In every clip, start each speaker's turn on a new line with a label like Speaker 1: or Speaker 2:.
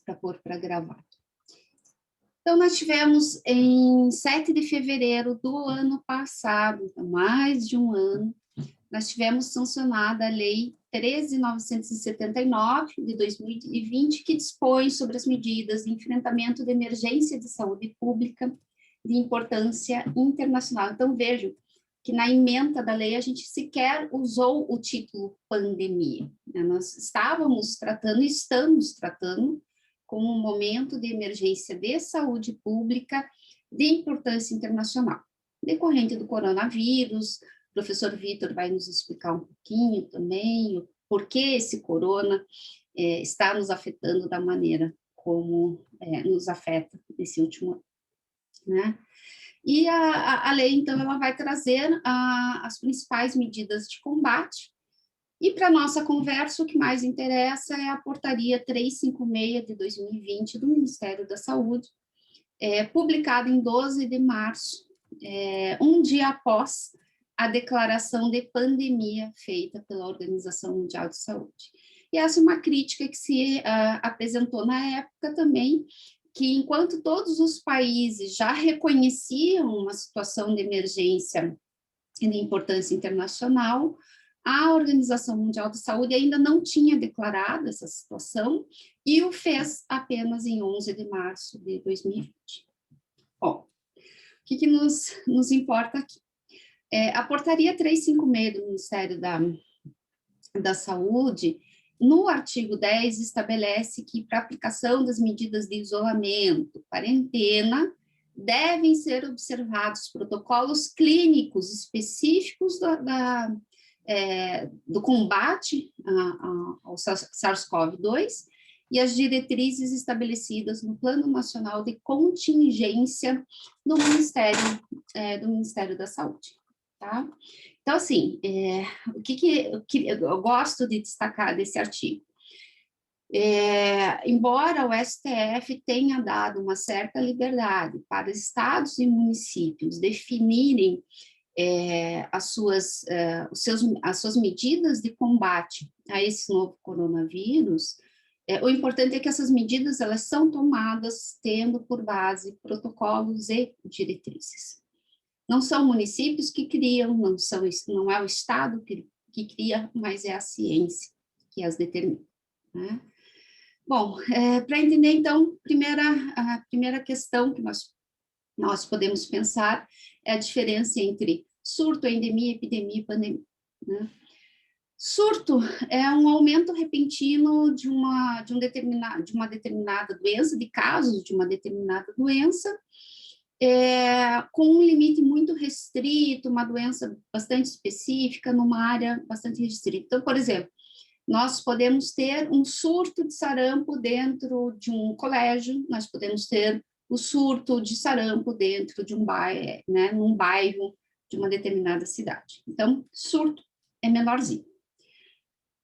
Speaker 1: para pôr para gravar. Então, nós tivemos em 7 de fevereiro do ano passado, então, mais de um ano, nós tivemos sancionada a Lei 13.979, de 2020, que dispõe sobre as medidas de enfrentamento de emergência de saúde pública de importância internacional. Então, vejam que na ementa da lei a gente sequer usou o título pandemia, né? Nós estamos tratando como um momento de emergência de saúde pública de importância internacional, decorrente do coronavírus. O professor Vitor vai nos explicar um pouquinho também o porquê esse corona está nos afetando da maneira como nos afeta nesse último ano, né? E a lei, então, ela vai trazer as principais medidas de combate. E para a nossa conversa, o que mais interessa é a portaria 356 de 2020 do Ministério da Saúde, publicada em 12 de março, um dia após a declaração de pandemia feita pela Organização Mundial de Saúde. E essa é uma crítica que se apresentou na época também, que enquanto todos os países já reconheciam uma situação de emergência de importância internacional, a Organização Mundial de Saúde ainda não tinha declarado essa situação e o fez apenas em 11 de março de 2020. Bom, o que nos importa aqui? A portaria 356 do Ministério da Saúde, no artigo 10, estabelece que para aplicação das medidas de isolamento, quarentena, devem ser observados protocolos clínicos específicos do combate ao SARS-CoV-2 e as diretrizes estabelecidas no Plano Nacional de Contingência do Ministério da Saúde. Tá? Então, assim, o que eu gosto de destacar desse artigo? Embora o STF tenha dado uma certa liberdade para estados e municípios definirem as suas medidas de combate a esse novo coronavírus, o importante é que essas medidas elas são tomadas tendo por base protocolos e diretrizes. Não são municípios que criam, não é o Estado que cria, mas é a ciência que as determina, né? Bom, para entender, então, a primeira questão que nós podemos pensar é a diferença entre surto, endemia, epidemia e pandemia, né? Surto é um aumento repentino de uma determinada doença, de casos de uma determinada doença, com um limite muito restrito, uma doença bastante específica, numa área bastante restrita. Então, por exemplo, nós podemos ter um surto de sarampo dentro de um colégio, nós podemos ter o surto de sarampo dentro de um bairro, né, num bairro de uma determinada cidade. Então, surto é menorzinho.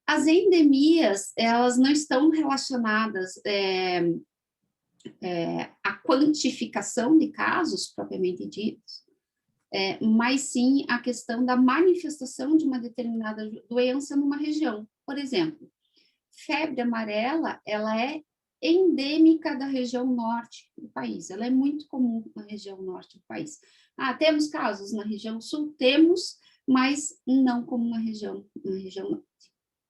Speaker 1: As endemias, elas não estão relacionadas à quantificação de casos propriamente ditos, mas sim a questão da manifestação de uma determinada doença numa região. Por exemplo, febre amarela, ela é endêmica da região norte do país, ela é muito comum na região norte do país. Temos casos na região sul? Temos, mas não como na região norte.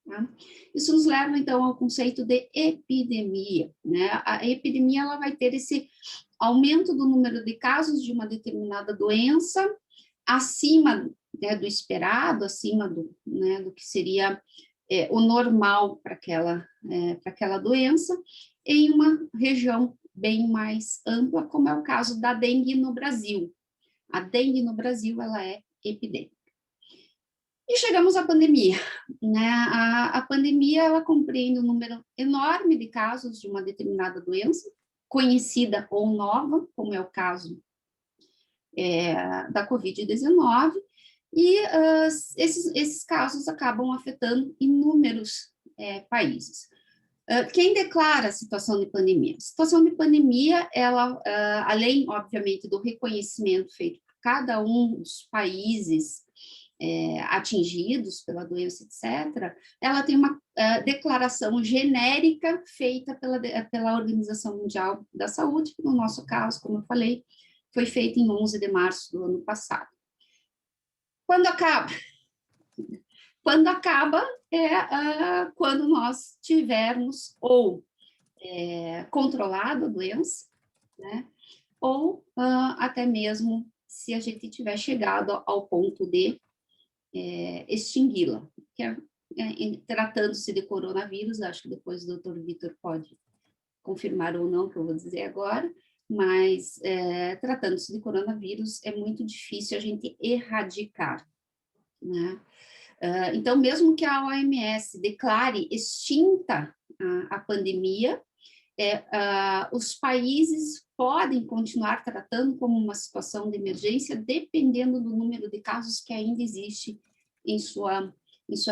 Speaker 1: Tá? Isso nos leva, então, ao conceito de epidemia, né? A epidemia, ela vai ter esse aumento do número de casos de uma determinada doença, acima, né, do esperado, acima do que seria o normal para aquela doença, em uma região bem mais ampla, como é o caso da dengue no Brasil. A dengue no Brasil, ela é epidêmica. E chegamos à pandemia, né? A pandemia, ela compreende um número enorme de casos de uma determinada doença, conhecida ou nova, como é o caso da Covid-19, e esses casos acabam afetando inúmeros países. Quem declara a situação de pandemia? A situação de pandemia, ela, além, obviamente, do reconhecimento feito por cada um dos países atingidos pela doença, etc., ela tem uma declaração genérica feita pela Organização Mundial da Saúde, que no nosso caso, como eu falei, foi feita em 11 de março do ano passado. Quando acaba? Quando acaba quando nós tivermos ou controlado a doença, né, ou até mesmo se a gente tiver chegado ao ponto de extingui-la, tratando-se de coronavírus, acho que depois o Dr. Vitor pode confirmar ou não o que eu vou dizer agora, mas tratando-se de coronavírus é muito difícil a gente erradicar, né? Então, mesmo que a OMS declare extinta a pandemia, os países podem continuar tratando como uma situação de emergência, dependendo do número de casos que ainda existe em sua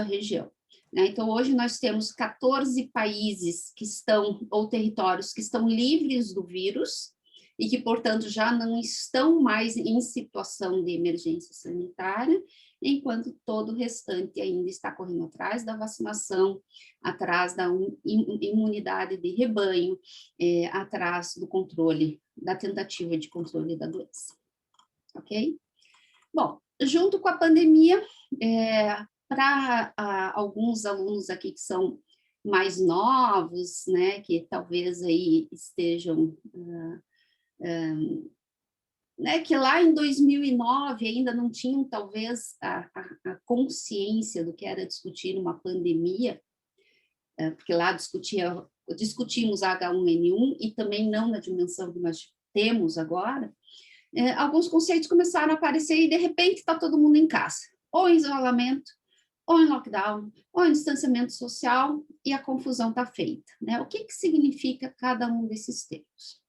Speaker 1: região, né? Então, hoje nós temos 14 países que estão, ou territórios que estão livres do vírus, e que, portanto, já não estão mais em situação de emergência sanitária, enquanto todo o restante ainda está correndo atrás da vacinação, atrás da imunidade de rebanho, atrás do controle, da tentativa de controle da doença. Ok? Bom, junto com a pandemia, para alguns alunos aqui que são mais novos, né, que talvez aí estejam... né, que lá em 2009 ainda não tinham, talvez, a consciência do que era discutir uma pandemia, porque lá discutimos H1N1 e também não na dimensão que nós temos agora, alguns conceitos começaram a aparecer e, de repente, está todo mundo em casa, ou em isolamento, ou em lockdown, ou em distanciamento social, e a confusão está feita, né? O que significa cada um desses termos?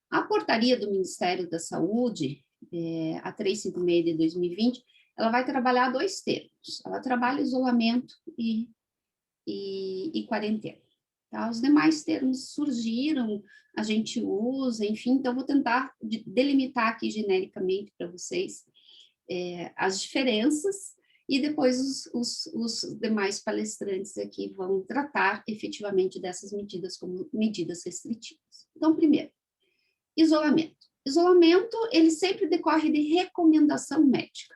Speaker 1: A portaria do Ministério da Saúde, a 356 de 2020, ela vai trabalhar dois termos. Ela trabalha isolamento e quarentena. Tá? Os demais termos surgiram, a gente usa, enfim, então vou tentar delimitar aqui genericamente para vocês as diferenças, e depois os demais palestrantes aqui vão tratar efetivamente dessas medidas como medidas restritivas. Então, primeiro, isolamento. Isolamento, ele sempre decorre de recomendação médica.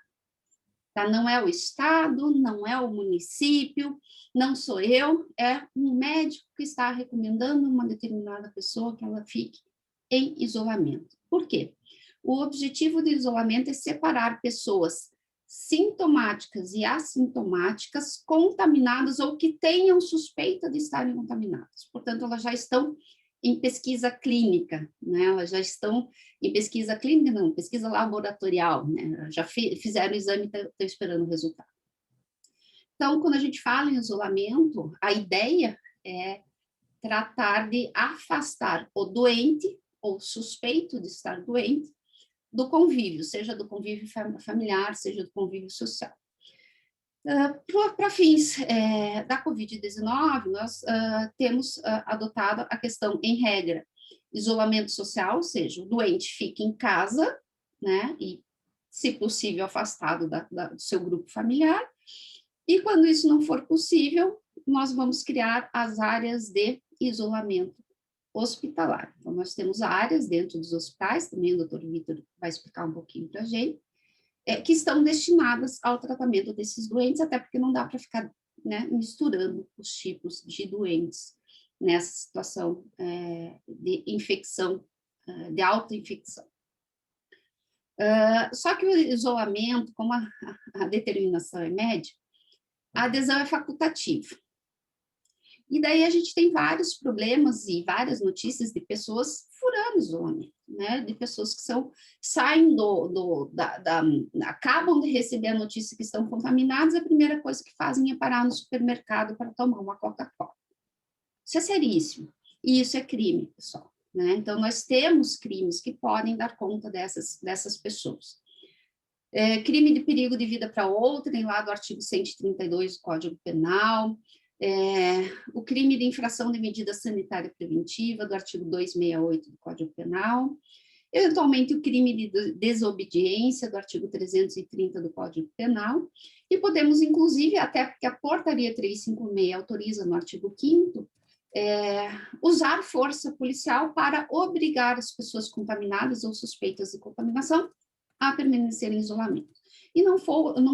Speaker 1: Tá? Não é o Estado, não é o município, não sou eu, é um médico que está recomendando uma determinada pessoa que ela fique em isolamento. Por quê? O objetivo do isolamento é separar pessoas sintomáticas e assintomáticas contaminadas ou que tenham suspeita de estarem contaminadas. Portanto, elas já estão em pesquisa clínica, né? Elas já estão em pesquisa clínica, não, pesquisa laboratorial, né? Já fizeram o exame e estão esperando o resultado. Então, quando a gente fala em isolamento, a ideia é tratar de afastar o doente ou suspeito de estar doente do convívio, seja do convívio familiar, seja do convívio social. Para fins da Covid-19, nós temos adotado a questão, em regra, isolamento social, ou seja, o doente fica em casa, né, e, se possível, afastado do seu grupo familiar, e quando isso não for possível, nós vamos criar as áreas de isolamento hospitalar. Então, nós temos áreas dentro dos hospitais, também o Dr. Vitor vai explicar um pouquinho para a gente, que estão destinadas ao tratamento desses doentes, até porque não dá para ficar, né, misturando os tipos de doentes nessa situação de infecção, de autoinfecção. Só que o isolamento, como a determinação é médica, a adesão é facultativa. E daí a gente tem vários problemas e várias notícias de pessoas furando isolamento, né? De pessoas que saem acabam de receber a notícia que estão contaminadas, a primeira coisa que fazem é parar no supermercado para tomar uma Coca-Cola. Isso é seríssimo. E isso é crime, pessoal, né? Então, nós temos crimes que podem dar conta dessas pessoas. Crime de perigo de vida para outrem, lá do artigo 132 do Código Penal, o crime de infração de medida sanitária preventiva, do artigo 268 do Código Penal, eventualmente o crime de desobediência do artigo 330 do Código Penal, e podemos, inclusive, até porque a portaria 356 autoriza no artigo 5º, usar força policial para obrigar as pessoas contaminadas ou suspeitas de contaminação a permanecer em isolamento. E não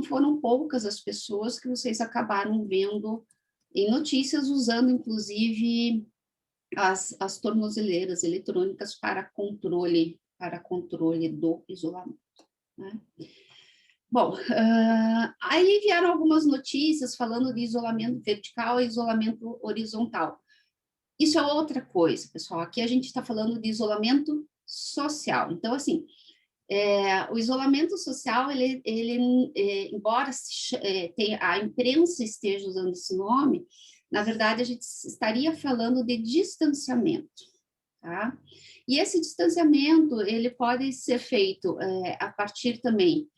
Speaker 1: foram poucas as pessoas que vocês acabaram vendo em notícias, usando, inclusive, as tornozeleiras eletrônicas para controle do isolamento, né? Bom, aí vieram algumas notícias falando de isolamento vertical e isolamento horizontal. Isso é outra coisa, pessoal. Aqui a gente está falando de isolamento social. Então, assim, o isolamento social, embora a imprensa esteja usando esse nome, na verdade, a gente estaria falando de distanciamento, tá? E esse distanciamento, ele pode ser feito a partir também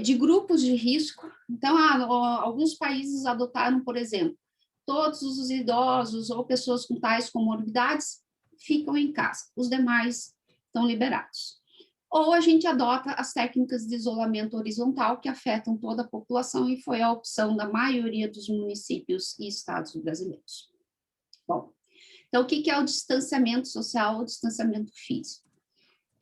Speaker 1: de grupos de risco. Então, alguns países adotaram, por exemplo, todos os idosos ou pessoas com tais comorbidades ficam em casa, os demais estão liberados. Ou a gente adota as técnicas de isolamento horizontal que afetam toda a população e foi a opção da maioria dos municípios e estados brasileiros. Bom, então o que é o distanciamento social ou distanciamento físico?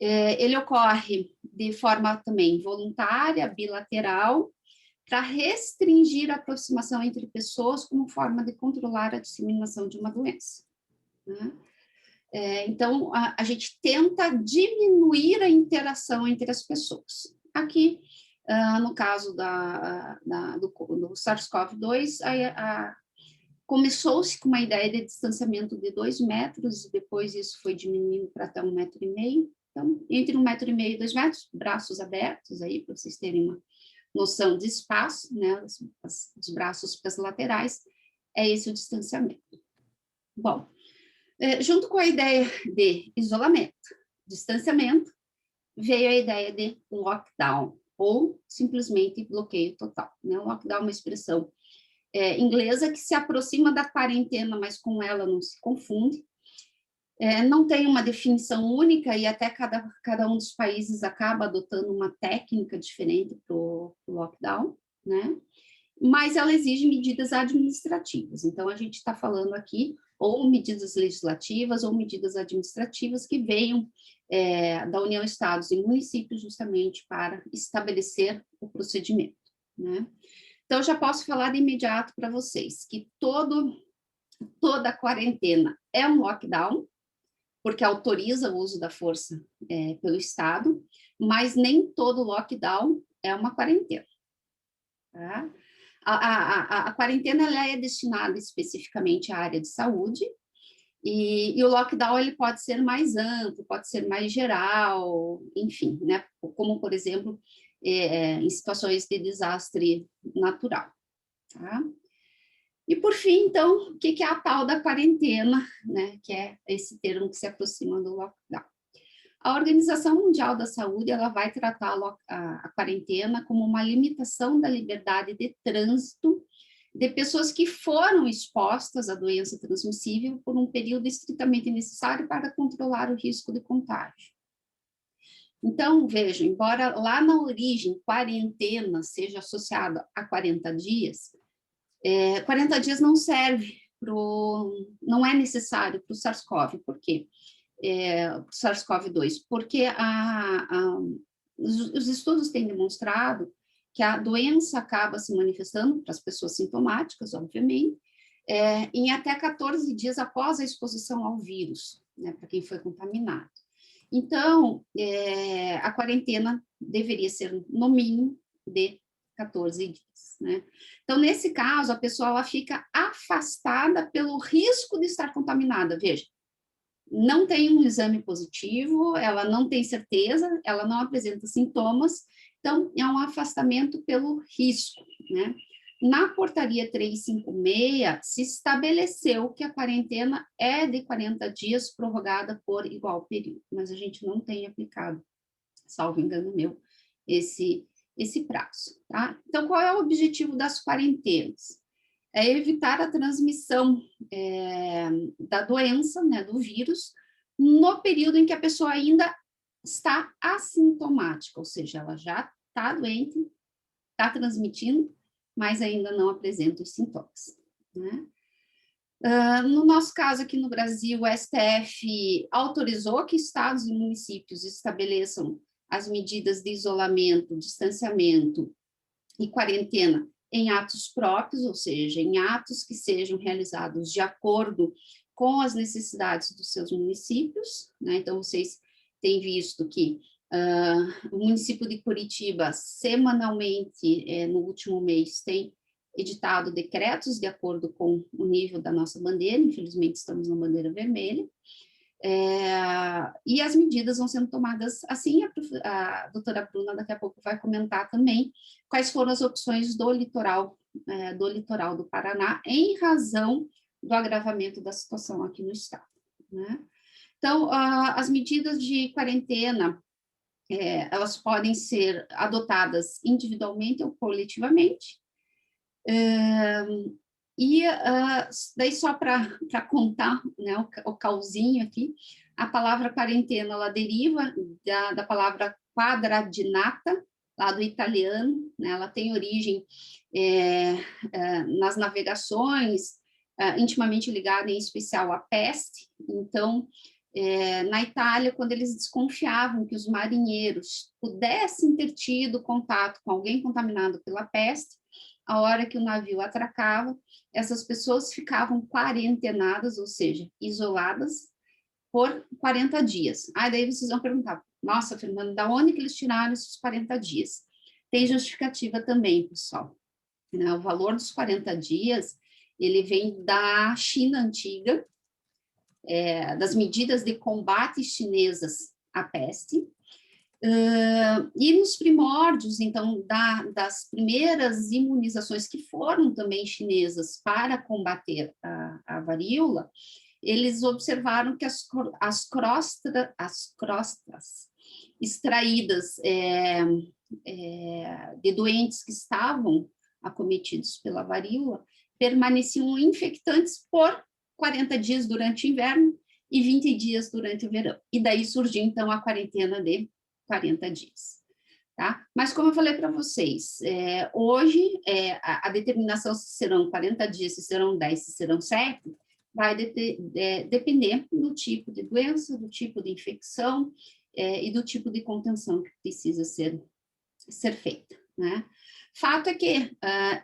Speaker 1: Ele ocorre de forma também voluntária, bilateral, para restringir a aproximação entre pessoas como forma de controlar a disseminação de uma doença, né? Então, a gente tenta diminuir a interação entre as pessoas. Aqui, no caso do SARS-CoV-2, começou-se com uma ideia de distanciamento de 2 metros, e depois isso foi diminuindo para até 1,5 metro. Então, entre 1,5 metro e 2 metros, braços abertos, aí, para vocês terem uma noção de espaço, né, os braços para as laterais, é esse o distanciamento. Bom, junto com a ideia de isolamento, distanciamento, veio a ideia de lockdown, ou simplesmente bloqueio total, né? O lockdown é uma expressão inglesa que se aproxima da quarentena, mas com ela não se confunde. Não tem uma definição única e até cada um dos países acaba adotando uma técnica diferente para o lockdown, né? Mas ela exige medidas administrativas. Então, a gente está falando aqui ou medidas legislativas ou medidas administrativas que venham da União, Estados e municípios justamente para estabelecer o procedimento, né? Então, eu já posso falar de imediato para vocês que toda a quarentena é um lockdown, porque autoriza o uso da força pelo Estado, mas nem todo lockdown é uma quarentena, tá? A quarentena ela é destinada especificamente à área de saúde, e o lockdown ele pode ser mais amplo, pode ser mais geral, enfim, né? Como, por exemplo, em situações de desastre natural, tá? E, por fim, então, o que é a tal da quarentena, né? Que é esse termo que se aproxima do lockdown. A Organização Mundial da Saúde ela vai tratar a quarentena como uma limitação da liberdade de trânsito de pessoas que foram expostas à doença transmissível por um período estritamente necessário para controlar o risco de contágio. Então, vejam, embora lá na origem quarentena seja associado a 40 dias, 40 dias não serve não é necessário para o SARS-CoV, por quê? SARS-CoV-2, porque os estudos têm demonstrado que a doença acaba se manifestando para as pessoas sintomáticas, obviamente, em até 14 dias após a exposição ao vírus, né, para quem foi contaminado. Então, a quarentena deveria ser, no mínimo, de 14 dias, né? Então, nesse caso, a pessoa ela fica afastada pelo risco de estar contaminada. Veja, não tem um exame positivo, ela não tem certeza, ela não apresenta sintomas, então é um afastamento pelo risco, né? Na portaria 356, se estabeleceu que a quarentena é de 40 dias, prorrogada por igual período, mas a gente não tem aplicado, salvo engano meu, esse prazo, tá? Então, qual é o objetivo das quarentenas? É evitar a transmissão da doença, né, do vírus, no período em que a pessoa ainda está assintomática, ou seja, ela já está doente, está transmitindo, mas ainda não apresenta os sintomas, né? No nosso caso aqui no Brasil, o STF autorizou que estados e municípios estabeleçam as medidas de isolamento, distanciamento e quarentena em atos próprios, ou seja, em atos que sejam realizados de acordo com as necessidades dos seus municípios, né? Então, vocês têm visto que o município de Curitiba, semanalmente, no último mês, tem editado decretos de acordo com o nível da nossa bandeira, infelizmente estamos na bandeira vermelha, e as medidas vão sendo tomadas assim. A doutora Bruna daqui a pouco vai comentar também quais foram as opções do litoral do Paraná, em razão do agravamento da situação aqui no estado, né? Então, as medidas de quarentena, elas podem ser adotadas individualmente ou coletivamente, daí só para contar, né, o causinho aqui, a palavra quarentena, ela deriva da palavra quadradinata, lá do italiano, né, ela tem origem nas navegações, intimamente ligada em especial à peste. Então, na Itália, quando eles desconfiavam que os marinheiros pudessem ter tido contato com alguém contaminado pela peste, a hora que o navio atracava, essas pessoas ficavam quarentenadas, ou seja, isoladas, por 40 dias. Aí daí vocês vão perguntar, nossa, Fernanda, da onde que eles tiraram esses 40 dias? Tem justificativa também, pessoal. Né? O valor dos 40 dias, ele vem da China antiga, das medidas de combate chinesas à peste, e nos primórdios, então, das primeiras imunizações que foram também chinesas para combater a varíola, eles observaram que as crostas extraídas de doentes que estavam acometidos pela varíola permaneciam infectantes por 40 dias durante o inverno e 20 dias durante o verão. E daí surgiu, então, a quarentena de 40 dias. Tá? Mas, como eu falei para vocês, hoje a determinação se serão 40 dias, se serão 10, se serão 7, vai depender do tipo de doença, do tipo de infecção e do tipo de contenção que precisa ser feita, né? Fato é que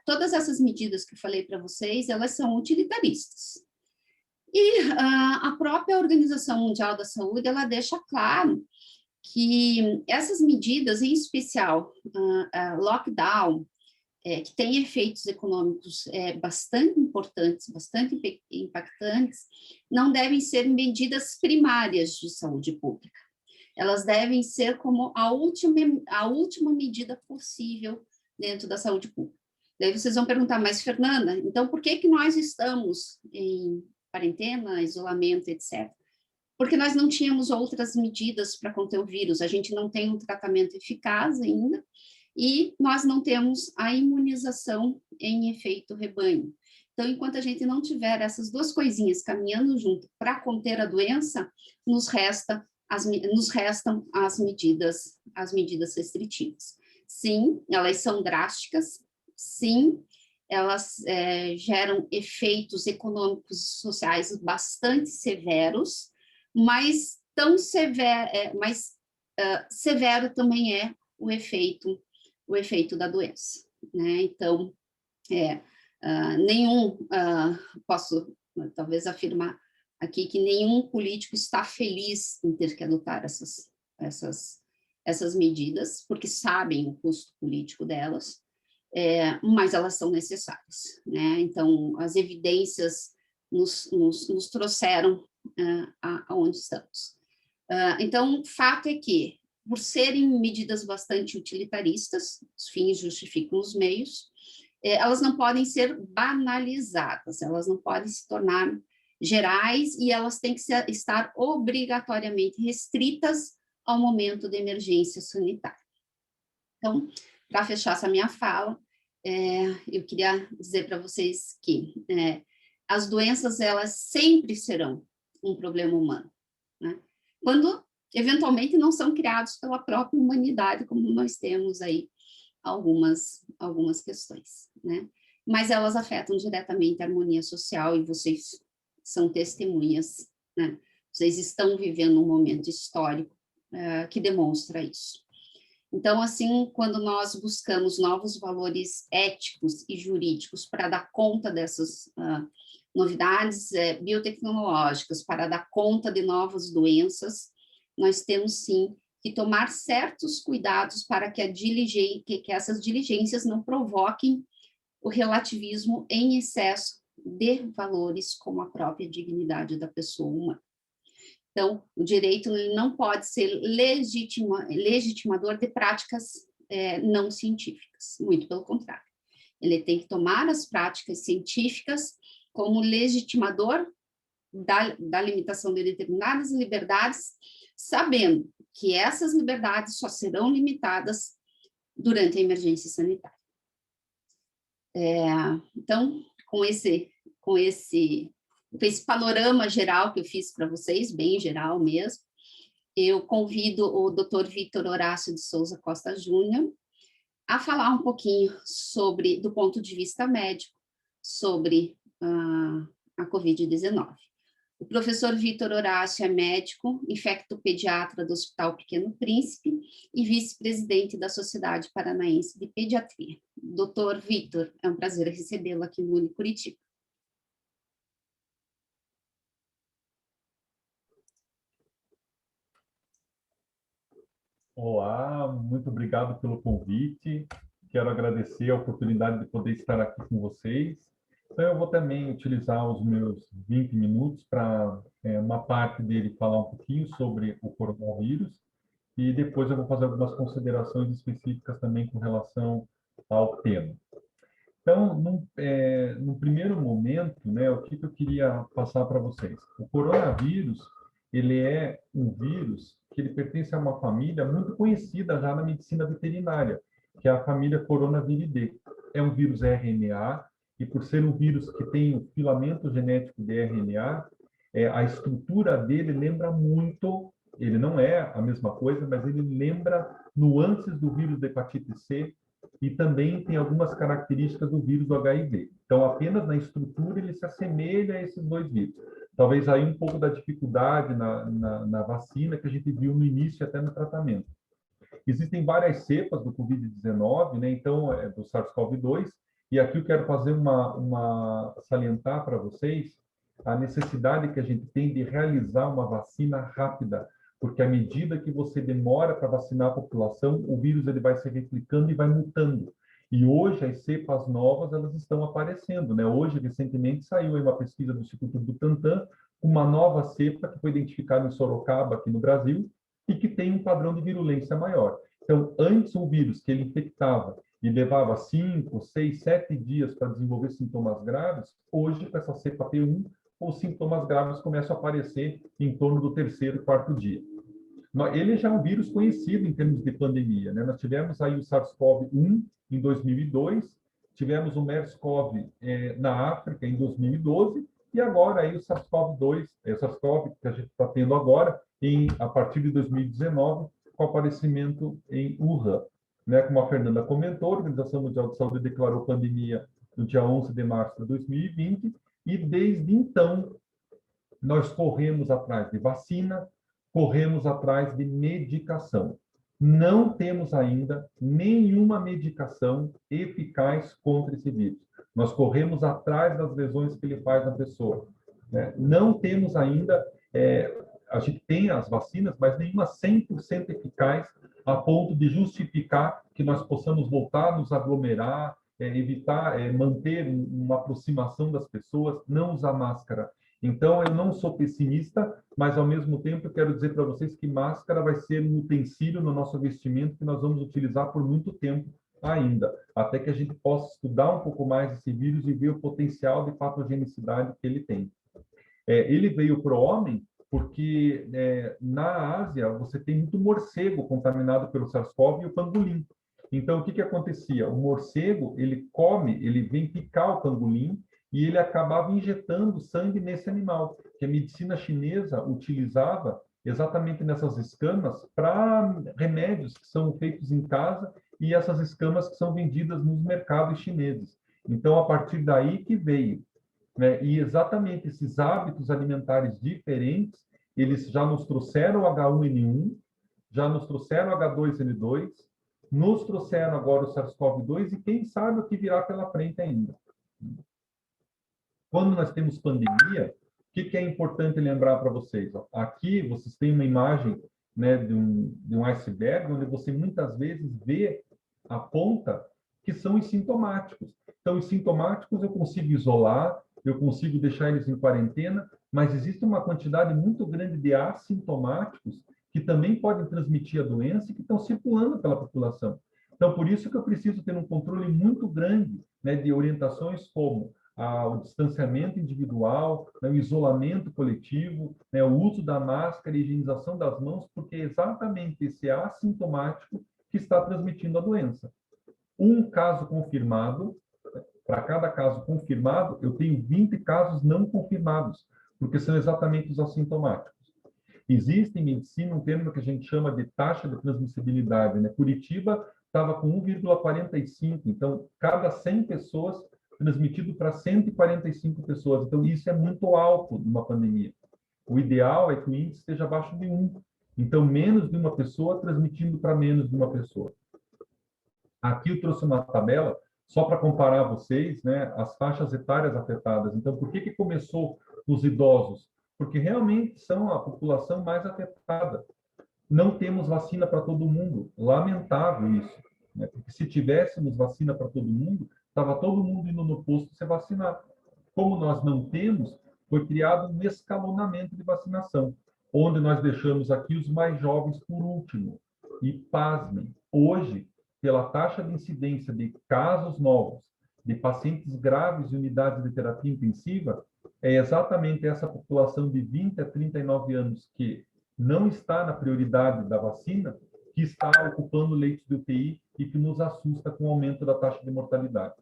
Speaker 1: todas essas medidas que eu falei para vocês, elas são utilitaristas. E a própria Organização Mundial da Saúde, ela deixa claro que essas medidas, em especial lockdown, que tem efeitos econômicos bastante importantes, bastante impactantes, não devem ser medidas primárias de saúde pública. Elas devem ser como a última medida possível dentro da saúde pública. Daí vocês vão perguntar, mas Fernanda, então por que nós estamos em quarentena, isolamento, etc.? Porque nós não tínhamos outras medidas para conter o vírus, a gente não tem um tratamento eficaz ainda, e nós não temos a imunização em efeito rebanho. Então, enquanto a gente não tiver essas duas coisinhas caminhando junto para conter a doença, nos restam as medidas restritivas. Sim, elas são drásticas, sim, elas geram efeitos econômicos e sociais bastante severos, mas severo também é o efeito da doença, né? Então, posso talvez afirmar aqui que nenhum político está feliz em ter que adotar essas medidas, porque sabem o custo político delas, mas elas são necessárias, né? Então, as evidências nos trouxeram aonde estamos. Então, fato é que, por serem medidas bastante utilitaristas, os fins justificam os meios, elas não podem ser banalizadas, elas não podem se tornar gerais e elas têm que estar obrigatoriamente restritas ao momento de emergência sanitária. Então, para fechar essa minha fala, eu queria dizer para vocês que as doenças, elas sempre serão um problema humano, né? Quando eventualmente não são criados pela própria humanidade, como nós temos aí algumas questões, né? Mas elas afetam diretamente a harmonia social e vocês são testemunhas, né? Vocês estão vivendo um momento histórico que demonstra isso. Então, assim, quando nós buscamos novos valores éticos e jurídicos para dar conta dessas novidades biotecnológicas, para dar conta de novas doenças, nós temos, sim, que tomar certos cuidados para que essas diligências não provoquem o relativismo em excesso de valores como a própria dignidade da pessoa humana. Então, o direito não pode ser legitimador de práticas não científicas, muito pelo contrário. Ele tem que tomar as práticas científicas como legitimador da limitação de determinadas liberdades, sabendo que essas liberdades só serão limitadas durante a emergência sanitária. Então, com esse panorama geral que eu fiz para vocês, bem geral mesmo, eu convido o Dr. Vítor Horácio de Souza Costa Júnior a falar um pouquinho do ponto de vista médico, sobre a Covid-19. O professor Vítor Horácio é médico, infectopediatra do Hospital Pequeno Príncipe e vice-presidente da Sociedade Paranaense de Pediatria. Doutor Vítor, é um prazer recebê-lo aqui no Curitiba.
Speaker 2: Olá, muito obrigado pelo convite. Quero agradecer a oportunidade de poder estar aqui com vocês. Então, eu vou também utilizar os meus 20 minutos para uma parte dele falar um pouquinho sobre o coronavírus e depois eu vou fazer algumas considerações específicas também com relação ao tema. Então, no primeiro momento, né, o que eu queria passar para vocês? O coronavírus, ele é um vírus que ele pertence a uma família muito conhecida já na medicina veterinária, que é a família Coronaviridae. É um vírus RNA, e por ser um vírus que tem o filamento genético de RNA, a estrutura dele lembra muito, ele não é a mesma coisa, mas ele lembra nuances do vírus da hepatite C, e também tem algumas características do vírus do HIV. Então, apenas na estrutura ele se assemelha a esses dois vírus. Talvez aí um pouco da dificuldade na vacina que a gente viu no início até no tratamento. Existem várias cepas do Covid-19, né? Então, do SARS-CoV-2, e aqui eu quero fazer salientar para vocês a necessidade que a gente tem de realizar uma vacina rápida, porque à medida que você demora para vacinar a população, o vírus ele vai se replicando e vai mutando. E hoje as cepas novas elas estão aparecendo, né? Hoje recentemente saiu uma pesquisa do Instituto Butantan com uma nova cepa que foi identificada em Sorocaba aqui no Brasil e que tem um padrão de virulência maior. Então, antes um vírus que ele infectava e levava 5, 6, 7 dias para desenvolver sintomas graves, hoje com essa cepa P1 os sintomas graves começam a aparecer em torno do terceiro, quarto dia. Ele já é um vírus conhecido em termos de pandemia, né? Nós tivemos aí o SARS-CoV-1 em 2002, tivemos o MERS-CoV na África em 2012, e agora aí o SARS-CoV-2, o SARS-CoV que a gente está tendo agora, a partir de 2019, com aparecimento em Wuhan. Né? Como a Fernanda comentou, a Organização Mundial de Saúde declarou pandemia no dia 11 de março de 2020, e desde então nós corremos atrás de vacina, corremos atrás de medicação. Não temos ainda nenhuma medicação eficaz contra esse vírus. Nós corremos atrás das lesões que ele faz na pessoa. Né? Não temos ainda, a gente tem as vacinas, mas nenhuma 100% eficaz a ponto de justificar que nós possamos voltar a nos aglomerar, evitar, manter uma aproximação das pessoas, não usar máscara. Então, eu não sou pessimista, mas, ao mesmo tempo, eu quero dizer para vocês que máscara vai ser um utensílio no nosso vestimento que nós vamos utilizar por muito tempo ainda, até que a gente possa estudar um pouco mais esse vírus e ver o potencial de patogenicidade que ele tem. Ele veio para o homem porque na Ásia você tem muito morcego contaminado pelo SARS-CoV e o pangolim. Então, o que acontecia? O morcego, ele vem picar o pangolim e ele acabava injetando sangue nesse animal, que a medicina chinesa utilizava exatamente nessas escamas para remédios que são feitos em casa e essas escamas que são vendidas nos mercados chineses. Então, a partir daí que veio, né? E exatamente esses hábitos alimentares diferentes, eles já nos trouxeram o H1N1, já nos trouxeram o H2N2, nos trouxeram agora o SARS-CoV-2 e quem sabe o que virá pela frente ainda. Quando nós temos pandemia, o que é importante lembrar para vocês? Aqui vocês têm uma imagem, né, de um iceberg, onde você muitas vezes vê a ponta que são os sintomáticos. Então, os sintomáticos eu consigo isolar, eu consigo deixar eles em quarentena, mas existe uma quantidade muito grande de assintomáticos que também podem transmitir a doença e que estão circulando pela população. Então, por isso que eu preciso ter um controle muito grande, né, de orientações como o distanciamento individual, né, o isolamento coletivo, né, o uso da máscara e higienização das mãos, porque é exatamente esse assintomático que está transmitindo a doença. Um caso confirmado, para cada caso confirmado, eu tenho 20 casos não confirmados, porque são exatamente os assintomáticos. Existe em medicina um termo que a gente chama de taxa de transmissibilidade, né? Curitiba estava com 1,45, então cada 100 pessoas transmitido para 145 pessoas. Então isso é muito alto numa pandemia. O ideal é que o índice esteja abaixo de 1. Então menos de uma pessoa transmitindo para menos de uma pessoa. Aqui eu trouxe uma tabela só para comparar vocês, né, as faixas etárias afetadas. Então, por que começou nos idosos? Porque realmente são a população mais afetada. Não temos vacina para todo mundo. Lamentável isso, né? Porque se tivéssemos vacina para todo mundo, estava todo mundo indo no posto se vacinar. Como nós não temos, foi criado um escalonamento de vacinação, onde nós deixamos aqui os mais jovens por último. E pasmem, hoje, pela taxa de incidência de casos novos, de pacientes graves de unidades de terapia intensiva, é exatamente essa população de 20 a 39 anos que não está na prioridade da vacina, que está ocupando leitos de UTI e que nos assusta com o aumento da taxa de mortalidade.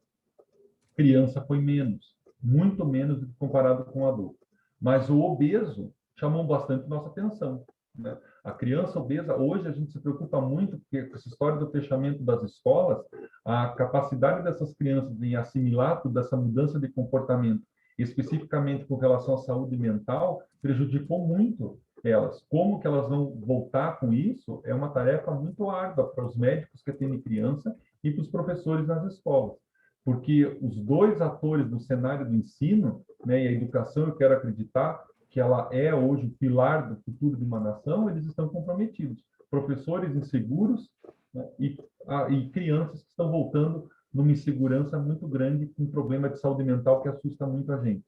Speaker 2: Criança foi menos, muito menos do que comparado com o adulto. Mas o obeso chamou bastante nossa atenção, né? A criança obesa, hoje a gente se preocupa muito porque com essa história do fechamento das escolas, a capacidade dessas crianças em assimilar toda essa mudança de comportamento, especificamente com relação à saúde mental, prejudicou muito elas. Como que elas vão voltar com isso é uma tarefa muito árdua para os médicos que atendem criança e para os professores nas escolas. Porque os dois atores do cenário do ensino, né, e a educação, eu quero acreditar que ela é hoje o pilar do futuro de uma nação, eles estão comprometidos. Professores inseguros, né, e crianças que estão voltando numa insegurança muito grande, com um problema de saúde mental que assusta muito a gente.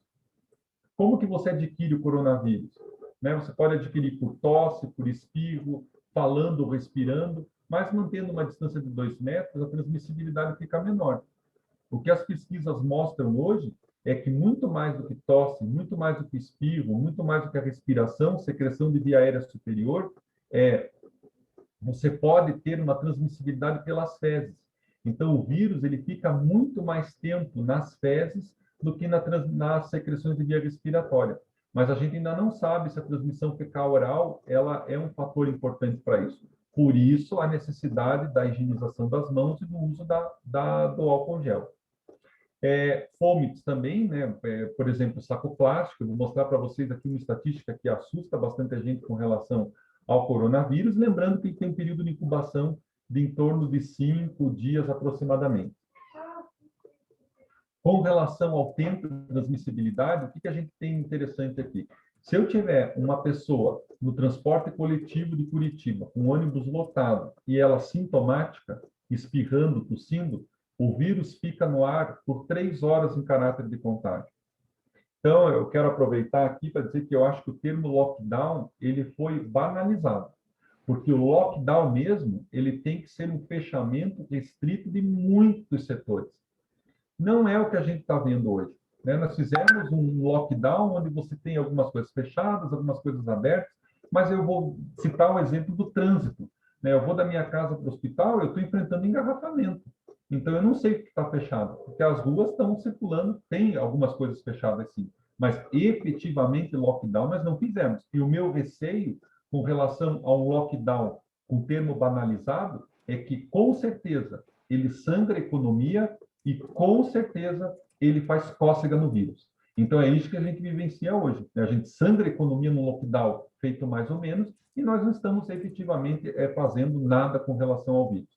Speaker 2: Como que você adquire o coronavírus? Né, você pode adquirir por tosse, por espirro, falando ou respirando, mas mantendo uma distância de 2 metros, a transmissibilidade fica menor. O que as pesquisas mostram hoje é que muito mais do que tosse, muito mais do que espirro, muito mais do que a respiração, secreção de via aérea superior, você pode ter uma transmissibilidade pelas fezes. Então, o vírus ele fica muito mais tempo nas fezes do que nas secreções de via respiratória. Mas a gente ainda não sabe se a transmissão fecal-oral ela é um fator importante para isso. Por isso, a necessidade da higienização das mãos e do uso do álcool gel. Fomites também, né? Por exemplo, saco plástico. Eu vou mostrar para vocês aqui uma estatística que assusta bastante a gente com relação ao coronavírus, lembrando que tem um período de incubação de em torno de 5 dias aproximadamente. Com relação ao tempo de transmissibilidade, o que a gente tem interessante aqui? Se eu tiver uma pessoa no transporte coletivo de Curitiba, com ônibus lotado, e ela sintomática, espirrando, tossindo, o vírus fica no ar por 3 horas em caráter de contágio. Então, eu quero aproveitar aqui para dizer que eu acho que o termo lockdown, ele foi banalizado. Porque o lockdown mesmo, ele tem que ser um fechamento restrito de muitos setores. Não é o que a gente está vendo hoje, né? Nós fizemos um lockdown onde você tem algumas coisas fechadas, algumas coisas abertas, mas eu vou citar o exemplo do trânsito, né? Eu vou da minha casa para o hospital, eu estou enfrentando engarrafamento. Então, eu não sei o que está fechado, porque as ruas estão circulando, tem algumas coisas fechadas sim, mas efetivamente lockdown nós não fizemos. E o meu receio com relação ao lockdown, com termo banalizado, é que, com certeza, ele sangra a economia e, com certeza, ele faz cócega no vírus. Então, é isso que a gente vivencia hoje. A gente sangra a economia no lockdown, feito mais ou menos, e nós não estamos efetivamente fazendo nada com relação ao vírus.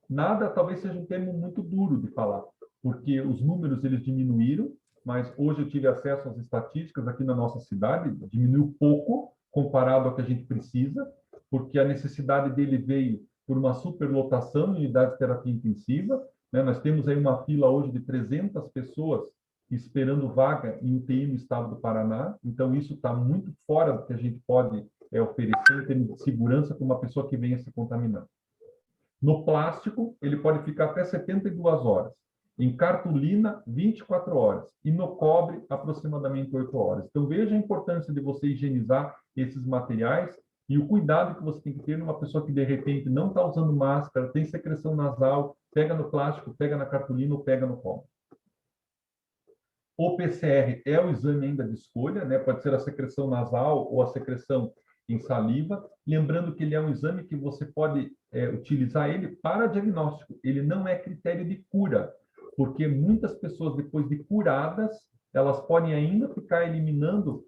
Speaker 2: Nada talvez seja um termo muito duro de falar, porque os números eles diminuíram, mas hoje eu tive acesso às estatísticas aqui na nossa cidade, diminuiu pouco comparado ao que a gente precisa, porque a necessidade dele veio por uma superlotação em unidades de terapia intensiva, né? Nós temos aí uma fila hoje de 300 pessoas esperando vaga em UTI no estado do Paraná, então isso está muito fora do que a gente pode oferecer em termos de segurança para uma pessoa que venha se contaminar. No plástico, ele pode ficar até 72 horas. Em cartolina, 24 horas. E no cobre, aproximadamente 8 horas. Então, veja a importância de você higienizar esses materiais e o cuidado que você tem que ter numa pessoa que, de repente, não está usando máscara, tem secreção nasal, pega no plástico, pega na cartolina ou pega no cobre. O PCR é o exame ainda de escolha, né? Pode ser a secreção nasal ou a secreção em saliva, lembrando que ele é um exame que você pode utilizar ele para diagnóstico, ele não é critério de cura, porque muitas pessoas, depois de curadas, elas podem ainda ficar eliminando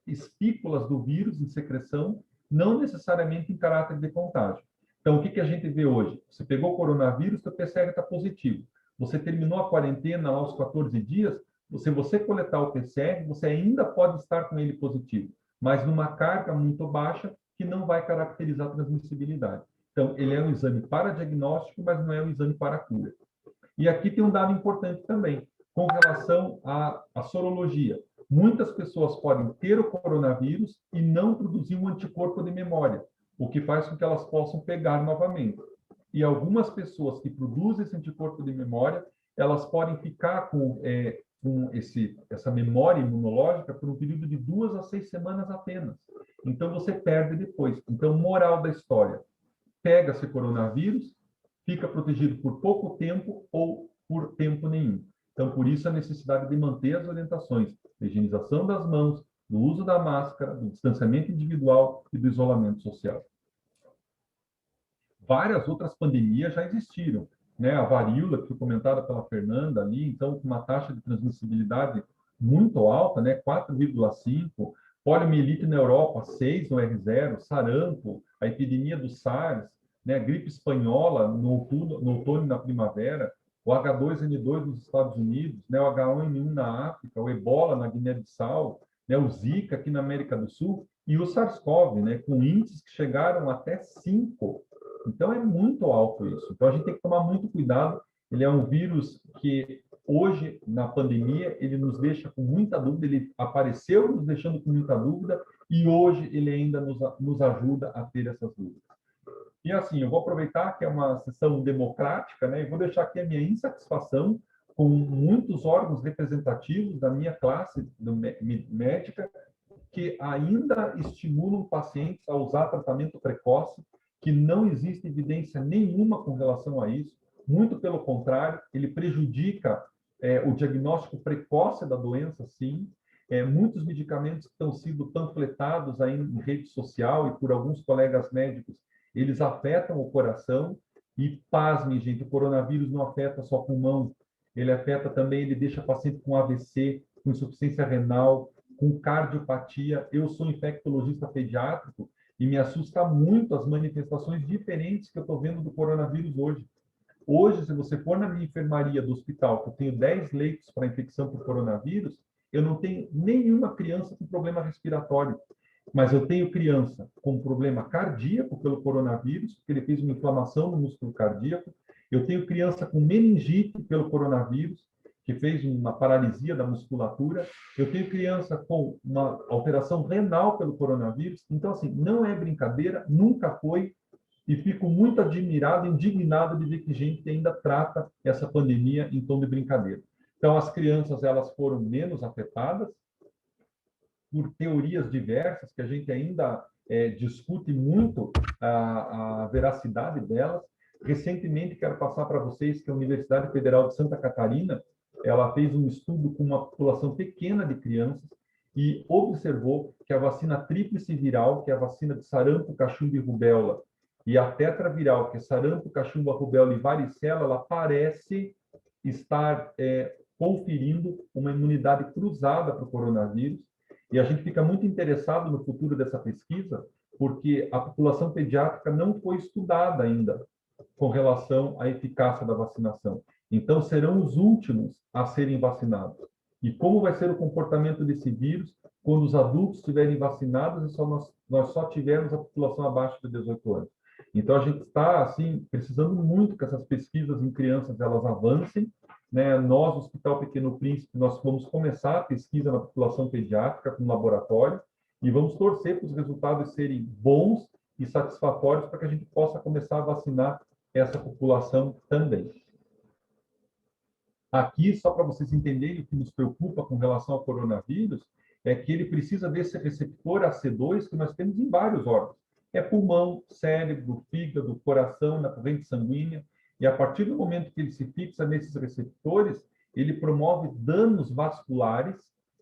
Speaker 2: espículas do vírus em secreção, não necessariamente em caráter de contágio. Então, o que a gente vê hoje? Você pegou o coronavírus, seu PCR está positivo. Você terminou a quarentena aos 14 dias, se você coletar o PCR, você ainda pode estar com ele positivo, mas numa carga muito baixa que não vai caracterizar a transmissibilidade. Então, ele é um exame para diagnóstico, mas não é um exame para cura. E aqui tem um dado importante também, com relação à sorologia. Muitas pessoas podem ter o coronavírus e não produzir um anticorpo de memória, o que faz com que elas possam pegar novamente. E algumas pessoas que produzem esse anticorpo de memória, elas podem ficar com essa memória imunológica por um período de 2 a 6 semanas apenas. Então, você perde depois. Então, moral da história, pega-se coronavírus, fica protegido por pouco tempo ou por tempo nenhum. Então, por isso, a necessidade de manter as orientações de higienização das mãos, do uso da máscara, do distanciamento individual e do isolamento social. Várias outras pandemias já existiram, né? A varíola, que foi comentada pela Fernanda ali, então, com uma taxa de transmissibilidade muito alta, né? 4,5, poliomielite na Europa, 6 no R0, sarampo, a epidemia do SARS, né? Gripe espanhola no outono e na primavera, o H2N2 nos Estados Unidos, né? O H1N1 na África, o Ebola na Guiné-Bissau, né? O Zika aqui na América do Sul, e o SARS-CoV, né? Com índices que chegaram até 5. Então, é muito alto isso. Então, a gente tem que tomar muito cuidado. Ele é um vírus que, hoje, na pandemia, ele nos deixa com muita dúvida. Ele apareceu nos deixando com muita dúvida e, hoje, ele ainda nos ajuda a ter essas dúvidas. E, assim, eu vou aproveitar que é uma sessão democrática, né? E vou deixar aqui a minha insatisfação com muitos órgãos representativos da minha classe médica que ainda estimulam pacientes a usar tratamento precoce, que não existe evidência nenhuma com relação a isso, muito pelo contrário, ele prejudica o diagnóstico precoce da doença, sim. Muitos medicamentos que estão sendo panfletados aí em rede social e por alguns colegas médicos, eles afetam o coração e, pasmem, gente, o coronavírus não afeta só pulmão, ele afeta também, ele deixa paciente com AVC, com insuficiência renal, com cardiopatia. Eu sou infectologista pediátrico e me assusta muito as manifestações diferentes que eu estou vendo do coronavírus hoje. Hoje, se você for na minha enfermaria do hospital, que eu tenho 10 leitos para infecção por coronavírus, eu não tenho nenhuma criança com problema respiratório, mas eu tenho criança com problema cardíaco pelo coronavírus, porque ele fez uma inflamação no músculo cardíaco. Eu tenho criança com meningite pelo coronavírus, que fez uma paralisia da musculatura. Eu tenho criança com uma alteração renal pelo coronavírus. Então, assim, não é brincadeira, nunca foi, e fico muito admirado, indignado de ver que gente ainda trata essa pandemia em tom de brincadeira. Então, as crianças, elas foram menos afetadas por teorias diversas, que a gente ainda discute muito a veracidade delas. Recentemente, quero passar para vocês que a Universidade Federal de Santa Catarina, ela fez um estudo com uma população pequena de crianças e observou que a vacina tríplice viral, que é a vacina de sarampo, cachumba e rubéola, e a tetraviral, que é sarampo, cachumba, rubéola e varicela, ela parece estar conferindo uma imunidade cruzada para o coronavírus. E a gente fica muito interessado no futuro dessa pesquisa, porque a população pediátrica não foi estudada ainda com relação à eficácia da vacinação. Então, serão os últimos a serem vacinados. E como vai ser o comportamento desse vírus quando os adultos estiverem vacinados e nós só tivermos a população abaixo de 18 anos? Então, a gente está, assim, precisando muito que essas pesquisas em crianças elas avancem, né? Nós, no Hospital Pequeno Príncipe, nós vamos começar a pesquisa na população pediátrica com laboratório e vamos torcer para os resultados serem bons e satisfatórios para que a gente possa começar a vacinar essa população também. Aqui, só para vocês entenderem o que nos preocupa com relação ao coronavírus, é que ele precisa desse receptor AC2 que nós temos em vários órgãos. É pulmão, cérebro, fígado, coração, na corrente sanguínea. E a partir do momento que ele se fixa nesses receptores, ele promove danos vasculares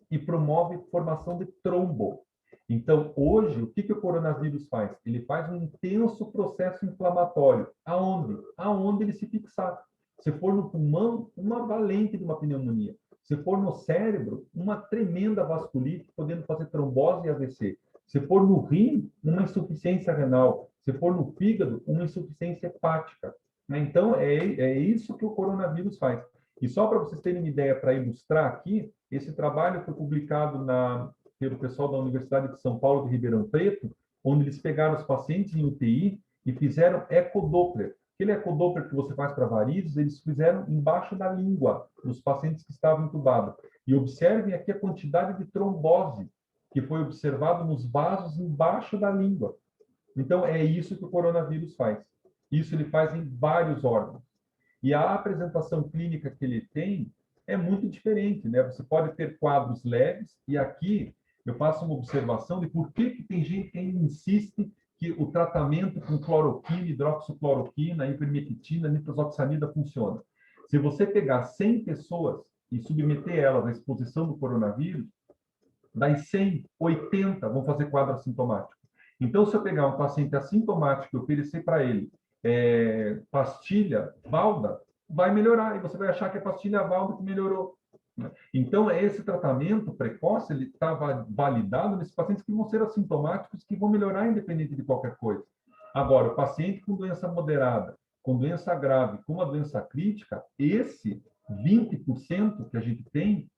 Speaker 2: e promove formação de trombo. Então, hoje, o que o coronavírus faz? Ele faz um intenso processo inflamatório. Aonde? Aonde ele se fixar. Se for no pulmão, uma valente de uma pneumonia. Se for no cérebro, uma tremenda vasculite, podendo fazer trombose e AVC. Se for no rim, uma insuficiência renal. Se for no fígado, uma insuficiência hepática. Então, é isso que o coronavírus faz. E só para vocês terem uma ideia, para ilustrar aqui, esse trabalho foi publicado pelo pessoal da Universidade de São Paulo de Ribeirão Preto, onde eles pegaram os pacientes em UTI e fizeram ecodoppler. Aquele ecodoppler que você faz para varizes, eles fizeram embaixo da língua, nos pacientes que estavam entubados. E observem aqui a quantidade de trombose que foi observado nos vasos embaixo da língua. Então, é isso que o coronavírus faz. Isso ele faz em vários órgãos. E a apresentação clínica que ele tem é muito diferente, né? Você pode ter quadros leves, e aqui eu faço uma observação de por que tem gente que ainda insiste que o tratamento com cloroquina, hidroxicloroquina, ivermectina, nitrosoxanida funciona. Se você pegar 100 pessoas e submeter elas à exposição do coronavírus, das 100, 80 vão fazer quadro assintomático. Então, se eu pegar um paciente assintomático e oferecer para ele pastilha Valda, vai melhorar, e você vai achar que é pastilha Valda que melhorou. Então, esse tratamento precoce, ele está validado nesses pacientes que vão ser assintomáticos, que vão melhorar independente de qualquer coisa. Agora, o paciente com doença moderada, com doença grave, com uma doença crítica, esse 20% que a gente tem,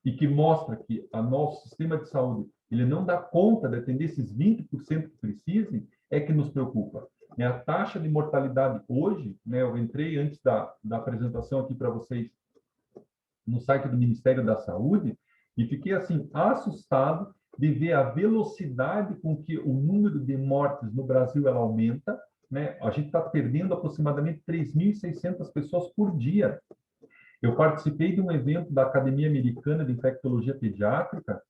Speaker 2: e que mostra que o nosso sistema de saúde ele não dá conta de atender esses 20% que precisem, é que nos preocupa. A taxa de mortalidade hoje, eu entrei antes da apresentação aqui para vocês no site do Ministério da Saúde e fiquei assim assustado de ver a velocidade com que o número de mortes no Brasil ela aumenta, A gente está perdendo aproximadamente 3.600 pessoas por dia. Eu participei de um evento da Academia Americana de Infectologia Pediátrica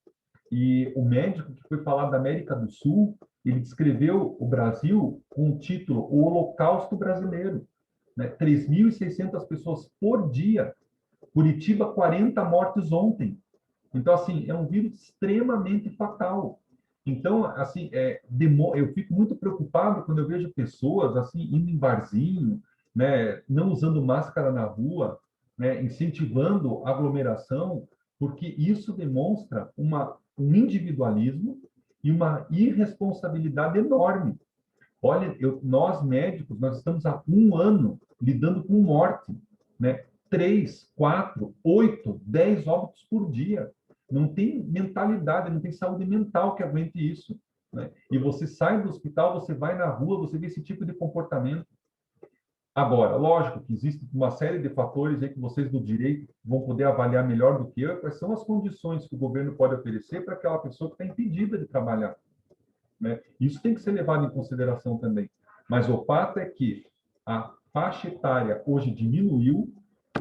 Speaker 2: e o médico que foi falar da América do Sul, ele descreveu o Brasil com o título O Holocausto Brasileiro. 3.600 pessoas por dia. Curitiba, 40 mortes ontem. Então, assim, é um vírus extremamente fatal. Então, assim, eu fico muito preocupado quando eu vejo pessoas, assim, indo em barzinho, não usando máscara na rua, incentivando aglomeração, porque isso demonstra um individualismo e uma irresponsabilidade enorme. Olha, nós médicos, nós estamos há 1 ano lidando com morte, 3, 4, 8, 10 óbitos por dia. Não tem mentalidade, não tem saúde mental que aguente isso. E você sai do hospital, você vai na rua, você vê esse tipo de comportamento. Agora, lógico que existe uma série de fatores aí que vocês do direito vão poder avaliar melhor do que eu, quais são as condições que o governo pode oferecer para aquela pessoa que está impedida de trabalhar. Isso tem que ser levado em consideração também. Mas o fato é que a faixa etária hoje diminuiu,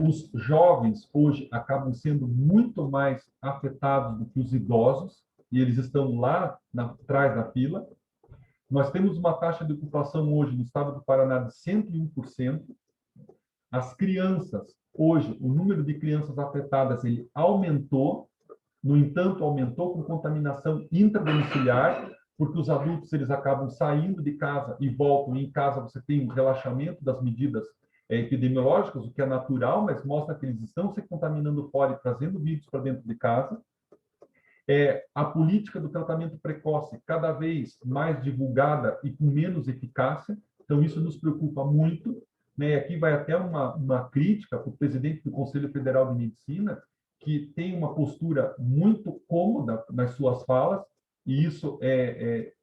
Speaker 2: os jovens hoje acabam sendo muito mais afetados do que os idosos, e eles estão lá atrás da fila. Nós temos uma taxa de ocupação hoje no estado do Paraná de 101%. As crianças, hoje, o número de crianças afetadas ele aumentou, No entanto, aumentou com contaminação intradomiciliar, porque os adultos eles acabam saindo de casa e voltam, e em casa você tem um relaxamento das medidas epidemiológicas, o que é natural, mas mostra que eles estão se contaminando fora e trazendo vírus para dentro de casa. A política do tratamento precoce cada vez mais divulgada e com menos eficácia, então isso nos preocupa muito, né? Aqui vai até uma crítica para o presidente do Conselho Federal de Medicina, que tem uma postura muito cômoda nas suas falas, e isso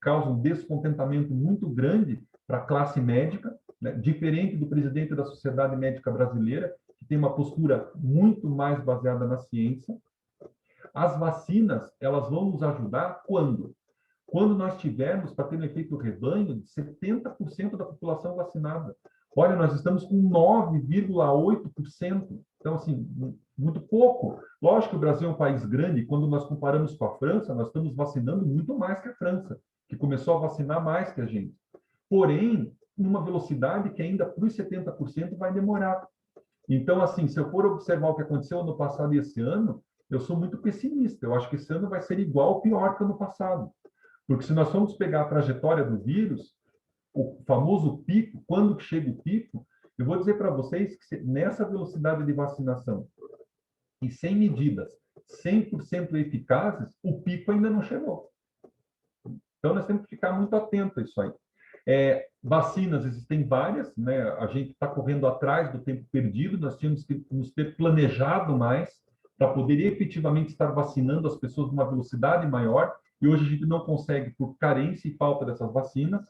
Speaker 2: causa um descontentamento muito grande para a classe médica, né? Diferente do presidente da Sociedade Médica Brasileira, que tem uma postura muito mais baseada na ciência. As vacinas, elas vão nos ajudar quando? Quando nós tivermos, para ter um efeito rebanho, de 70% da população vacinada. Olha, nós estamos com 9,8%. Então, assim, muito pouco. Lógico que o Brasil é um país grande, e quando nós comparamos com a França, nós estamos vacinando muito mais que a França, que começou a vacinar mais que a gente. Porém, numa velocidade que ainda para os 70% vai demorar. Então, assim, se eu for observar o que aconteceu ano passado e esse ano, eu sou muito pessimista. Eu acho que esse ano vai ser igual ou pior que o ano passado. Porque se nós formos pegar a trajetória do vírus, o famoso pico, quando chega o pico, eu vou dizer para vocês que nessa velocidade de vacinação e sem medidas 100% eficazes, o pico ainda não chegou. Então, nós temos que ficar muito atentos a isso aí. Vacinas existem várias, né? A gente está correndo atrás do tempo perdido, nós tínhamos que nos ter planejado mais para poder efetivamente estar vacinando as pessoas numa velocidade maior, e hoje a gente não consegue por carência e falta dessas vacinas.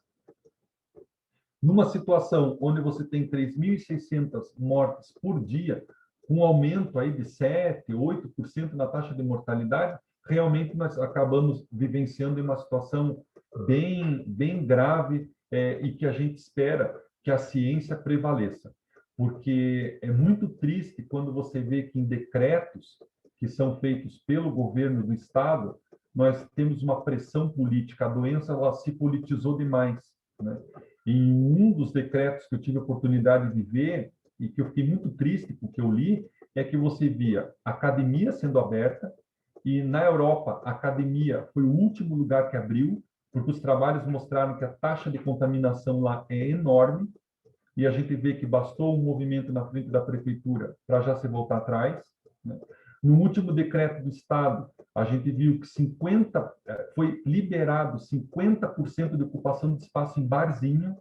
Speaker 2: Numa situação onde você tem 3.600 mortes por dia, com um aumento aí de 7%, 8% na taxa de mortalidade, realmente nós acabamos vivenciando uma situação bem grave, e que a gente espera que a ciência prevaleça. Porque é muito triste quando você vê que em decretos que são feitos pelo governo do Estado, nós temos uma pressão política, a doença ela se politizou demais, né? Em um dos decretos que eu tive a oportunidade de ver, e que eu fiquei muito triste porque eu li, é que você via academia sendo aberta, e na Europa a academia foi o último lugar que abriu, porque os trabalhos mostraram que a taxa de contaminação lá é enorme, e a gente vê que bastou um movimento na frente da prefeitura para já se voltar atrás, né? No último decreto do Estado, a gente viu que foi liberado 50% de ocupação de espaço em barzinho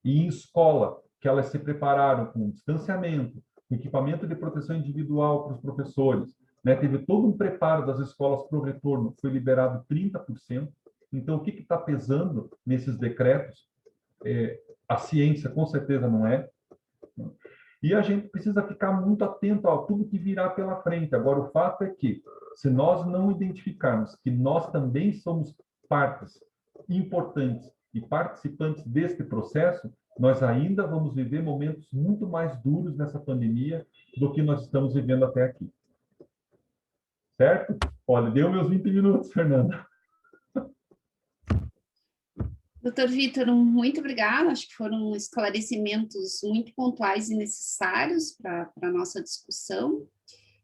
Speaker 2: e em escola, que elas se prepararam com distanciamento, com equipamento de proteção individual para os professores, né? Teve todo um preparo das escolas para o retorno, foi liberado 30%. Então, o que está pesando nesses decretos? A ciência, com certeza, não é. E a gente precisa ficar muito atento a tudo que virá pela frente. Agora, o fato é que, se nós não identificarmos que nós também somos partes importantes e participantes deste processo, nós ainda vamos viver momentos muito mais duros nessa pandemia do que nós estamos vivendo até aqui. Certo? Olha, deu meus 20 minutos, Fernanda.
Speaker 1: Doutor Vitor, muito obrigada. Acho que foram esclarecimentos muito pontuais e necessários para a nossa discussão.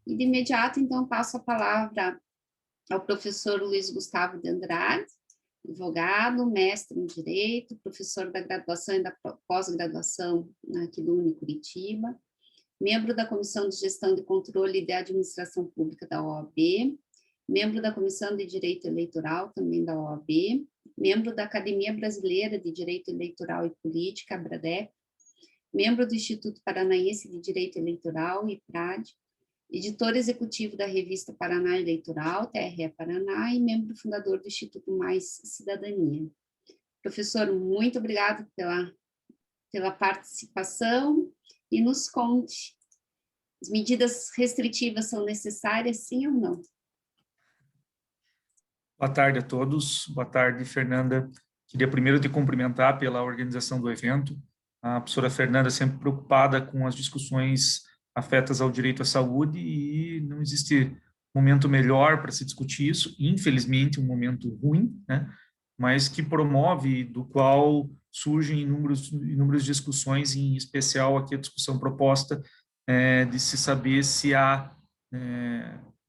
Speaker 1: E de imediato, então, passo a palavra ao professor Luiz Gustavo de Andrade, advogado, mestre em Direito, professor da graduação e da pós-graduação aqui do Unicuritiba, membro da Comissão de Gestão de Controle de Administração Pública da OAB, membro da Comissão de Direito Eleitoral, também da OAB, membro da Academia Brasileira de Direito Eleitoral e Política, ABRADEP, membro do Instituto Paranaense de Direito Eleitoral, IPRAD, editor executivo da revista Paraná Eleitoral, TRE Paraná, e membro fundador do Instituto Mais Cidadania. Professor, muito obrigado pela participação e nos conte, as medidas restritivas são necessárias, sim ou não?
Speaker 3: Boa tarde a todos. Boa tarde, Fernanda. Queria primeiro te cumprimentar pela organização do evento. A professora Fernanda sempre preocupada com as discussões afetas ao direito à saúde e não existe momento melhor para se discutir isso, infelizmente um momento ruim, né? Mas que promove, do qual surgem inúmeras discussões, em especial aqui a discussão proposta de se saber se há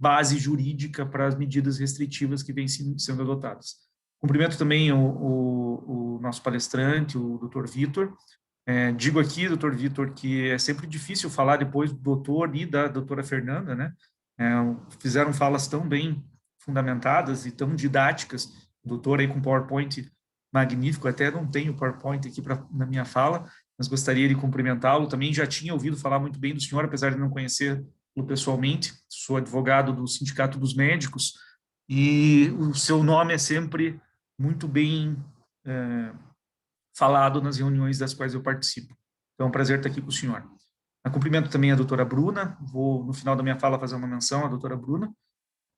Speaker 3: base jurídica para as medidas restritivas que vêm sendo adotadas. Cumprimento também o nosso palestrante, o Dr. Vitor. Digo aqui, Dr. Vitor, que é sempre difícil falar depois do doutor e da doutora Fernanda, né? Fizeram falas tão bem fundamentadas e tão didáticas. O doutor aí com PowerPoint magnífico, até não tenho PowerPoint aqui na minha fala, mas gostaria de cumprimentá-lo. Também já tinha ouvido falar muito bem do senhor, apesar de não conhecê-lo pessoalmente. Sou advogado do Sindicato dos Médicos e o seu nome é sempre muito bem falado nas reuniões das quais eu participo. Então, é um prazer estar aqui com o senhor. Eu cumprimento também a doutora Bruna, vou, no final da minha fala, fazer uma menção à doutora Bruna,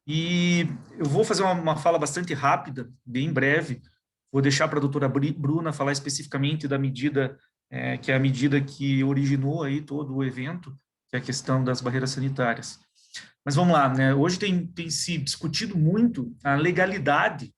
Speaker 3: e eu vou fazer uma fala bastante rápida, bem breve, vou deixar para a doutora Bruna falar especificamente da medida, que é a medida que originou aí todo o evento, que é a questão das barreiras sanitárias. Mas vamos lá, né? Hoje tem se discutido muito a legalidade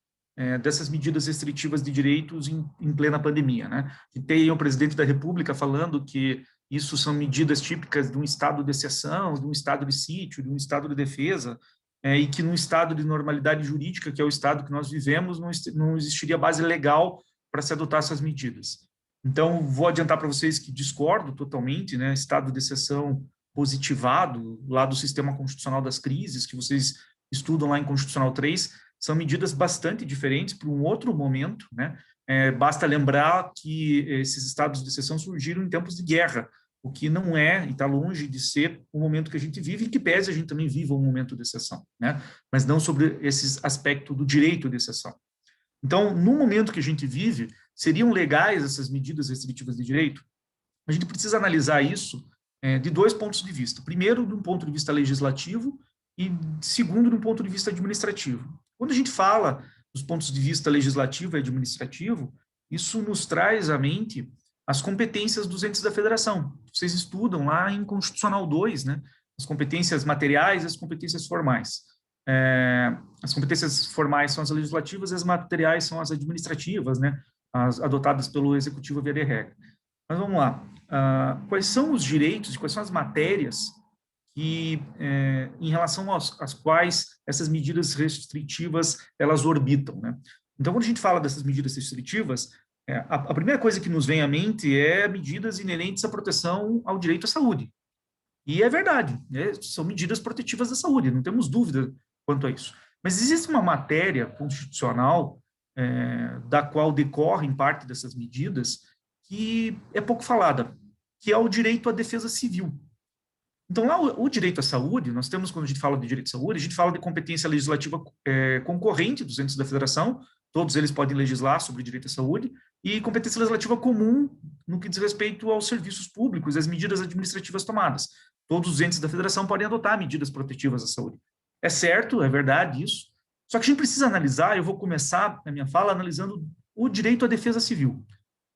Speaker 3: dessas medidas restritivas de direitos em plena pandemia, né? E tem o presidente da República falando que isso são medidas típicas de um estado de exceção, de um estado de sítio, de um estado de defesa, e que num estado de normalidade jurídica, que é o estado que nós vivemos, não existiria base legal para se adotar essas medidas. Então, vou adiantar para vocês que discordo totalmente, né? Estado de exceção positivado, lá do sistema constitucional das crises, que vocês estudam lá em Constitucional 3, são medidas bastante diferentes para um outro momento, né? Basta lembrar que esses estados de exceção surgiram em tempos de guerra, o que não é, e está longe de ser, o momento que a gente vive, e que pese a gente também viva um momento de exceção, né? Mas não sobre esse aspecto do direito de exceção. Então, no momento que a gente vive, seriam legais essas medidas restritivas de direito? A gente precisa analisar isso de dois pontos de vista. Primeiro, de um ponto de vista legislativo, e segundo, de um ponto de vista administrativo. Quando a gente fala dos pontos de vista legislativo e administrativo, isso nos traz à mente as competências dos entes da federação. Vocês estudam lá em Constitucional 2, né? As competências materiais e as competências formais. As competências formais são as legislativas e as materiais são as administrativas, né? As adotadas pelo Executivo via de regra. Mas vamos lá. Quais são os direitos e quais são as matérias que, em relação às quais essas medidas restritivas elas orbitam, né? Então, quando a gente fala dessas medidas restritivas, a primeira coisa que nos vem à mente é medidas inerentes à proteção ao direito à saúde. E é verdade, né? São medidas protetivas da saúde, não temos dúvida quanto a isso. Mas existe uma matéria constitucional da qual decorrem parte dessas medidas que é pouco falada, que é o direito à defesa civil. Então, lá o direito à saúde, nós temos, quando a gente fala de direito à saúde, a gente fala de competência legislativa concorrente dos entes da federação, todos eles podem legislar sobre direito à saúde, e competência legislativa comum no que diz respeito aos serviços públicos e às medidas administrativas tomadas. Todos os entes da federação podem adotar medidas protetivas à saúde. É certo, é verdade isso, só que a gente precisa analisar, eu vou começar a minha fala analisando o direito à defesa civil.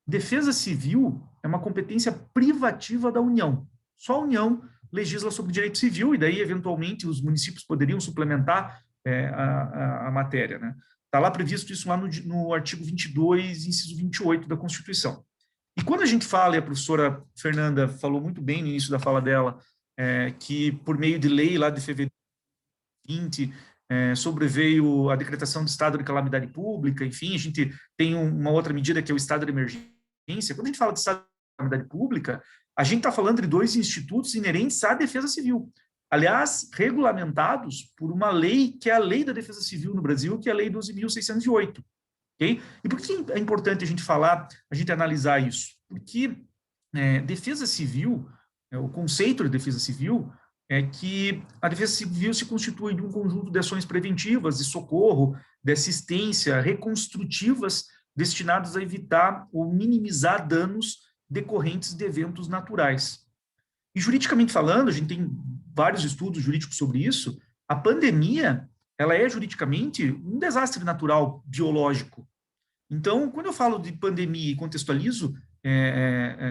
Speaker 3: Defesa civil é uma competência privativa da União. Só a União legisla sobre direito civil, e daí, eventualmente, os municípios poderiam suplementar a matéria, né? Está lá previsto isso lá no artigo 22, inciso 28 da Constituição. E quando a gente fala, e a professora Fernanda falou muito bem no início da fala dela, que por meio de lei lá de fevereiro de 2020, sobreveio a decretação do estado de calamidade pública, enfim, a gente tem uma outra medida que é o estado de emergência. Quando a gente fala de estado de calamidade pública, a gente está falando de dois institutos inerentes à defesa civil. Aliás, regulamentados por uma lei que é a Lei da Defesa Civil no Brasil, que é a Lei 12.608. Okay? E por que é importante a gente falar, a gente analisar isso? Porque defesa civil, o conceito de defesa civil é que a defesa civil se constitui de um conjunto de ações preventivas, de socorro, de assistência, reconstrutivas, destinadas a evitar ou minimizar danos decorrentes de eventos naturais. E juridicamente falando, a gente tem vários estudos jurídicos sobre isso, a pandemia, ela é juridicamente um desastre natural biológico. Então, quando eu falo de pandemia e contextualizo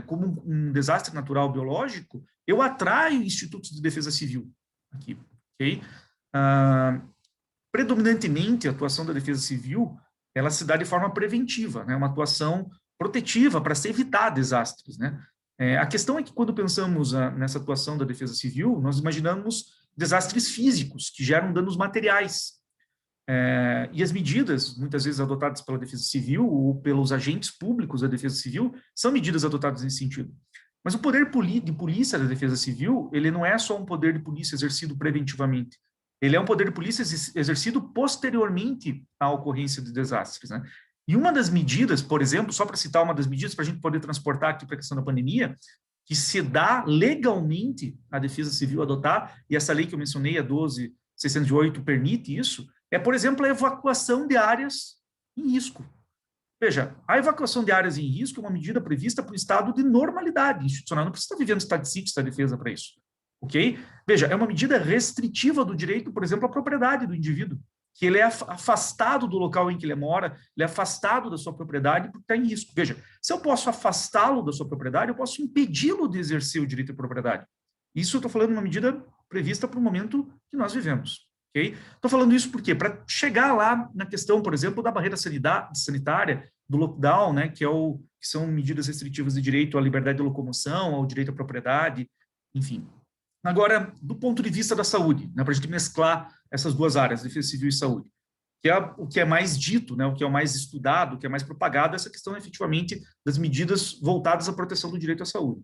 Speaker 3: como um desastre natural biológico, eu atraio institutos de defesa civil aqui, ok? Predominantemente, a atuação da defesa civil, ela se dá de forma preventiva, né? Uma atuação protetiva para se evitar desastres, né? A questão é que quando pensamos nessa atuação da defesa civil, nós imaginamos desastres físicos, que geram danos materiais. E as medidas, muitas vezes adotadas pela Defesa Civil ou pelos agentes públicos da Defesa Civil, são medidas adotadas nesse sentido. Mas o poder de polícia da Defesa Civil, ele não é só um poder de polícia exercido preventivamente. Ele é um poder de polícia exercido posteriormente à ocorrência de desastres, né? E uma das medidas, por exemplo, só para citar uma das medidas, para a gente poder transportar aqui para a questão da pandemia, que se dá legalmente à Defesa Civil adotar, e essa lei que eu mencionei, a 12.608, permite isso, é, por exemplo, a evacuação de áreas em risco. Veja, a evacuação de áreas em risco é uma medida prevista para o estado de normalidade institucional. Não precisa estar vivendo estado de sítio, estado de defesa para isso. Ok? Veja, é uma medida restritiva do direito, por exemplo, à propriedade do indivíduo, que ele é afastado do local em que ele mora, ele é afastado da sua propriedade porque está em risco. Veja, se eu posso afastá-lo da sua propriedade, eu posso impedi-lo de exercer o direito à propriedade. Isso eu estou falando de uma medida prevista para o momento que nós vivemos. Okay? Estou falando isso por quê? Para chegar lá na questão, por exemplo, da barreira sanitária, do lockdown, né, que são medidas restritivas de direito à liberdade de locomoção, ao direito à propriedade, enfim. Agora, do ponto de vista da saúde, né, para a gente mesclar essas duas áreas, defesa civil e saúde, que é o que é mais dito, né, o que é o mais estudado, o que é mais propagado, essa questão, efetivamente, das medidas voltadas à proteção do direito à saúde.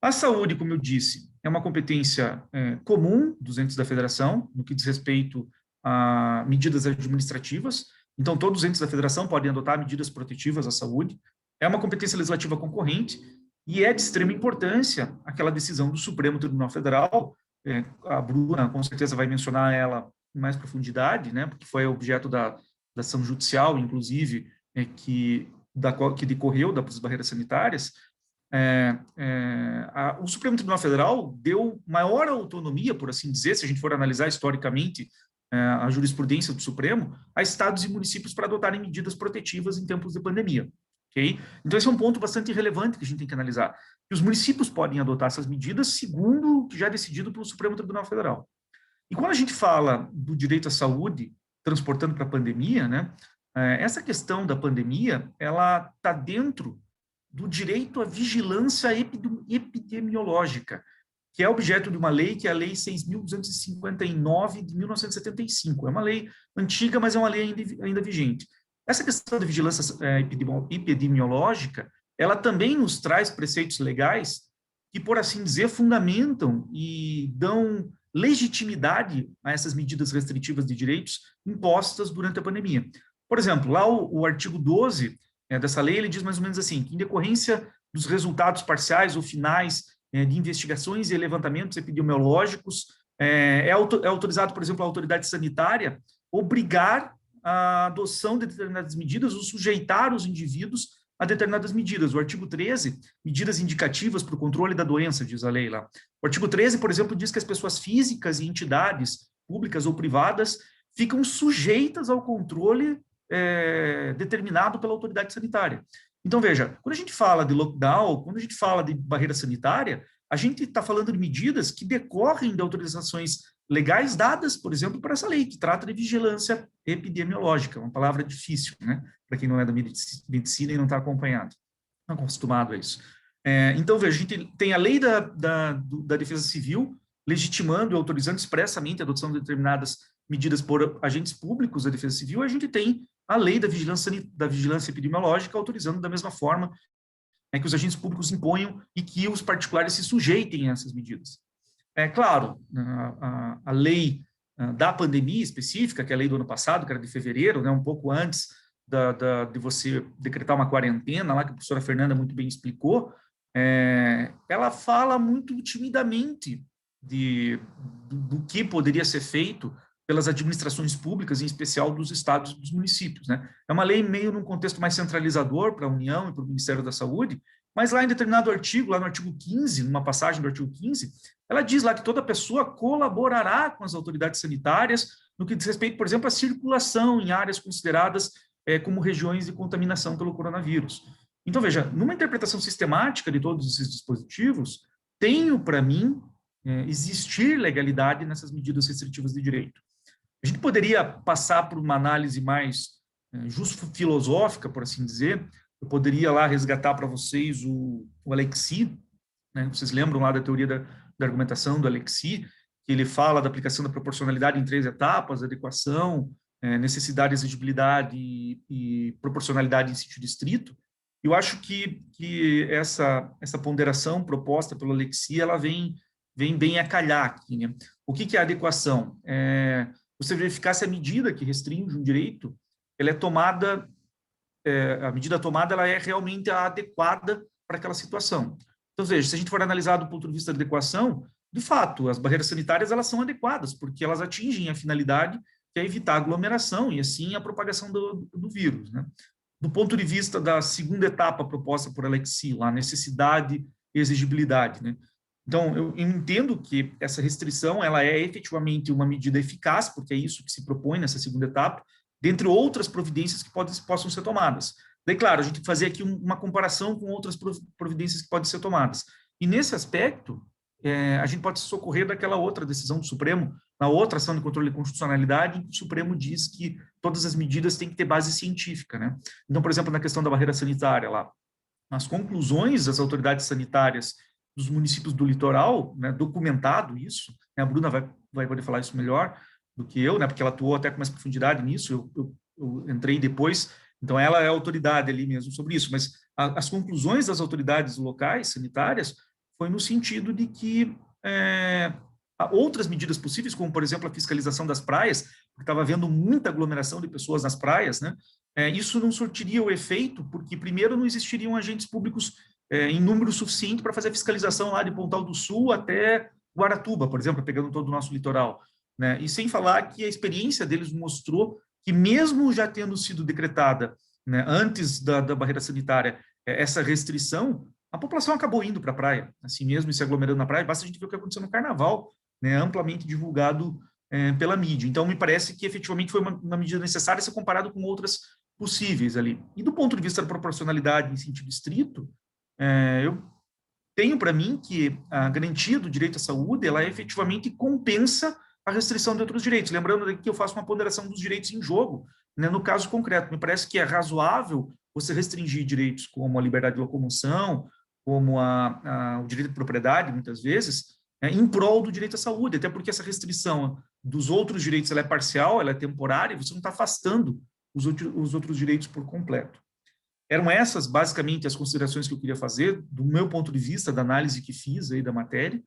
Speaker 3: A saúde, como eu disse, é uma competência comum dos entes da federação, no que diz respeito a medidas administrativas. Então, todos os entes da federação podem adotar medidas protetivas à saúde. É uma competência legislativa concorrente e é de extrema importância aquela decisão do Supremo Tribunal Federal. A Bruna, com certeza, vai mencionar ela em mais profundidade, né, porque foi objeto da ação judicial, inclusive, que decorreu das barreiras sanitárias. O Supremo Tribunal Federal deu maior autonomia, por assim dizer, se a gente for analisar historicamente a jurisprudência do Supremo, a estados e municípios para adotarem medidas protetivas em tempos de pandemia. Okay? Então, esse é um ponto bastante relevante que a gente tem que analisar. E os municípios podem adotar essas medidas segundo o que já é decidido pelo Supremo Tribunal Federal. E quando a gente fala do direito à saúde, transportando para a pandemia, né, essa questão da pandemia, ela está dentro do direito à vigilância epidemiológica, que é objeto de uma lei, que é a Lei 6.259 de 1975. É uma lei antiga, mas é uma lei ainda vigente. Essa questão da vigilância epidemiológica, ela também nos traz preceitos legais que, por assim dizer, fundamentam e dão legitimidade a essas medidas restritivas de direitos impostas durante a pandemia. Por exemplo, lá o artigo 12 dessa lei, ele diz mais ou menos assim, que em decorrência dos resultados parciais ou finais de investigações e levantamentos epidemiológicos, é autorizado, por exemplo, a autoridade sanitária obrigar a adoção de determinadas medidas ou sujeitar os indivíduos a determinadas medidas. O artigo 13, medidas indicativas para o controle da doença, diz a lei lá. O artigo 13, por exemplo, diz que as pessoas físicas e entidades públicas ou privadas ficam sujeitas ao controle determinado pela autoridade sanitária. Então, veja, quando a gente fala de lockdown, quando a gente fala de barreira sanitária, a gente está falando de medidas que decorrem de autorizações legais dadas, por exemplo, para essa lei, que trata de vigilância epidemiológica, uma palavra difícil, né, para quem não é da medicina e não está acostumado a isso. Então, veja, a gente tem a lei da Defesa Civil legitimando e autorizando expressamente a adoção de determinadas medidas por agentes públicos da Defesa Civil, a gente tem a lei da vigilância epidemiológica autorizando da mesma forma que os agentes públicos imponham e que os particulares se sujeitem a essas medidas. É claro, a lei da pandemia específica, que é a lei do ano passado, que era de fevereiro, né, um pouco antes de você decretar uma quarentena, lá que a professora Fernanda muito bem explicou, ela fala muito timidamente do que poderia ser feito pelas administrações públicas, em especial dos estados e dos municípios, né? É uma lei meio num contexto mais centralizador para a União e para o Ministério da Saúde, mas lá em determinado artigo, lá no artigo 15, numa passagem do artigo 15, ela diz lá que toda pessoa colaborará com as autoridades sanitárias no que diz respeito, por exemplo, à circulação em áreas consideradas como regiões de contaminação pelo coronavírus. Então, veja, numa interpretação sistemática de todos esses dispositivos, tenho para mim existir legalidade nessas medidas restritivas de direito. A gente poderia passar por uma análise mais justo-filosófica, por assim dizer. Eu poderia lá resgatar para vocês o Alexis, né? Vocês lembram lá da teoria da argumentação do Alexis, que ele fala da aplicação da proporcionalidade em 3 etapas: adequação, necessidade, exigibilidade e proporcionalidade em sítio distrito. Eu acho que essa ponderação proposta pela Alexia, ela vem bem a calhar aqui, né? O que é adequação? Você verificar se a medida que restringe um direito, ela é tomada, a medida tomada, ela é realmente adequada para aquela situação. Então, veja, se a gente for analisar do ponto de vista da adequação, de fato, as barreiras sanitárias, elas são adequadas, porque elas atingem a finalidade, que é evitar a aglomeração e, assim, a propagação do vírus, né? Do ponto de vista da segunda etapa proposta por Alexia, a necessidade e exigibilidade, né? Então, eu entendo que essa restrição, ela é efetivamente uma medida eficaz, porque é isso que se propõe nessa segunda etapa, dentre outras providências que possam ser tomadas. Daí, claro, a gente tem que fazer aqui uma comparação com outras providências que podem ser tomadas. E, nesse aspecto, a gente pode se socorrer daquela outra decisão do Supremo, na outra ação de controle de constitucionalidade, em que o Supremo diz que todas as medidas têm que ter base científica, né? Então, por exemplo, na questão da barreira sanitária, lá, as conclusões das autoridades sanitárias dos municípios do litoral, né, documentado isso, né, a Bruna vai poder falar isso melhor do que eu, né, porque ela atuou até com mais profundidade nisso, eu entrei depois, então ela é a autoridade ali mesmo sobre isso, mas as conclusões das autoridades locais sanitárias foi no sentido de que há outras medidas possíveis, como, por exemplo, a fiscalização das praias, porque estava havendo muita aglomeração de pessoas nas praias, né? Isso não surtiria o efeito, porque, primeiro, não existiriam agentes públicos em número suficiente para fazer a fiscalização lá de Pontal do Sul até Guaratuba, por exemplo, pegando todo o nosso litoral, né? E sem falar que a experiência deles mostrou que, mesmo já tendo sido decretada, né, antes da barreira sanitária, essa restrição, a população acabou indo para a praia, assim mesmo, e se aglomerando na praia. Basta a gente ver o que aconteceu no Carnaval, né, amplamente divulgado pela mídia. Então, me parece que efetivamente foi uma medida necessária se comparado com outras possíveis ali. E do ponto de vista da proporcionalidade em sentido estrito, eu tenho para mim que a garantia do direito à saúde, ela efetivamente compensa a restrição de outros direitos. Lembrando que eu faço uma ponderação dos direitos em jogo, né, no caso concreto. Me parece que é razoável você restringir direitos como a liberdade de locomoção, como o direito de propriedade, muitas vezes, em prol do direito à saúde, até porque essa restrição dos outros direitos, ela é parcial, ela é temporária, você não está afastando os outros direitos por completo. Eram essas, basicamente, as considerações que eu queria fazer, do meu ponto de vista, da análise que fiz aí da matéria,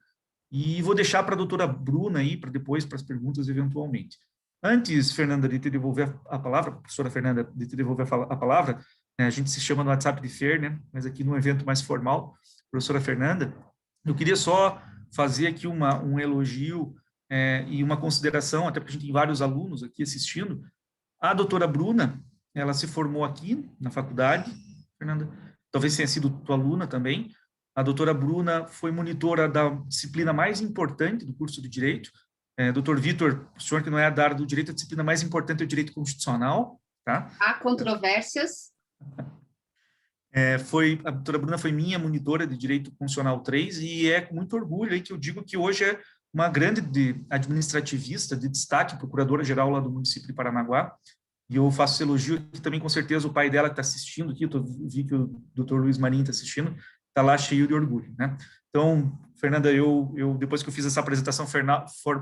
Speaker 3: e vou deixar para a doutora Bruna aí, para depois, para as perguntas, eventualmente. Antes, Fernanda, de te devolver a palavra, professora Fernanda, de te devolver a palavra, né, a gente se chama no WhatsApp de Fer, né, mas aqui num evento mais formal, professora Fernanda, eu queria só fazer aqui um elogio e uma consideração, até porque a gente tem vários alunos aqui assistindo. A doutora Bruna, ela se formou aqui na faculdade, Fernanda, talvez tenha sido tua aluna também. A doutora Bruna foi monitora da disciplina mais importante do curso de Direito. Doutor Vitor, o senhor que não é da área do Direito, a disciplina mais importante é o Direito Constitucional, tá?
Speaker 1: Há controvérsias.
Speaker 3: A doutora Bruna foi minha monitora de Direito Constitucional 3 e é com muito orgulho aí que eu digo que hoje é uma grande administrativista de destaque, procuradora-geral lá do município de Paranaguá, e eu faço esse elogio aqui também, com certeza, o pai dela que está assistindo aqui, vi que o doutor Luiz Marinho está assistindo, está lá cheio de orgulho, né? Então, Fernanda, eu depois que eu fiz essa apresentação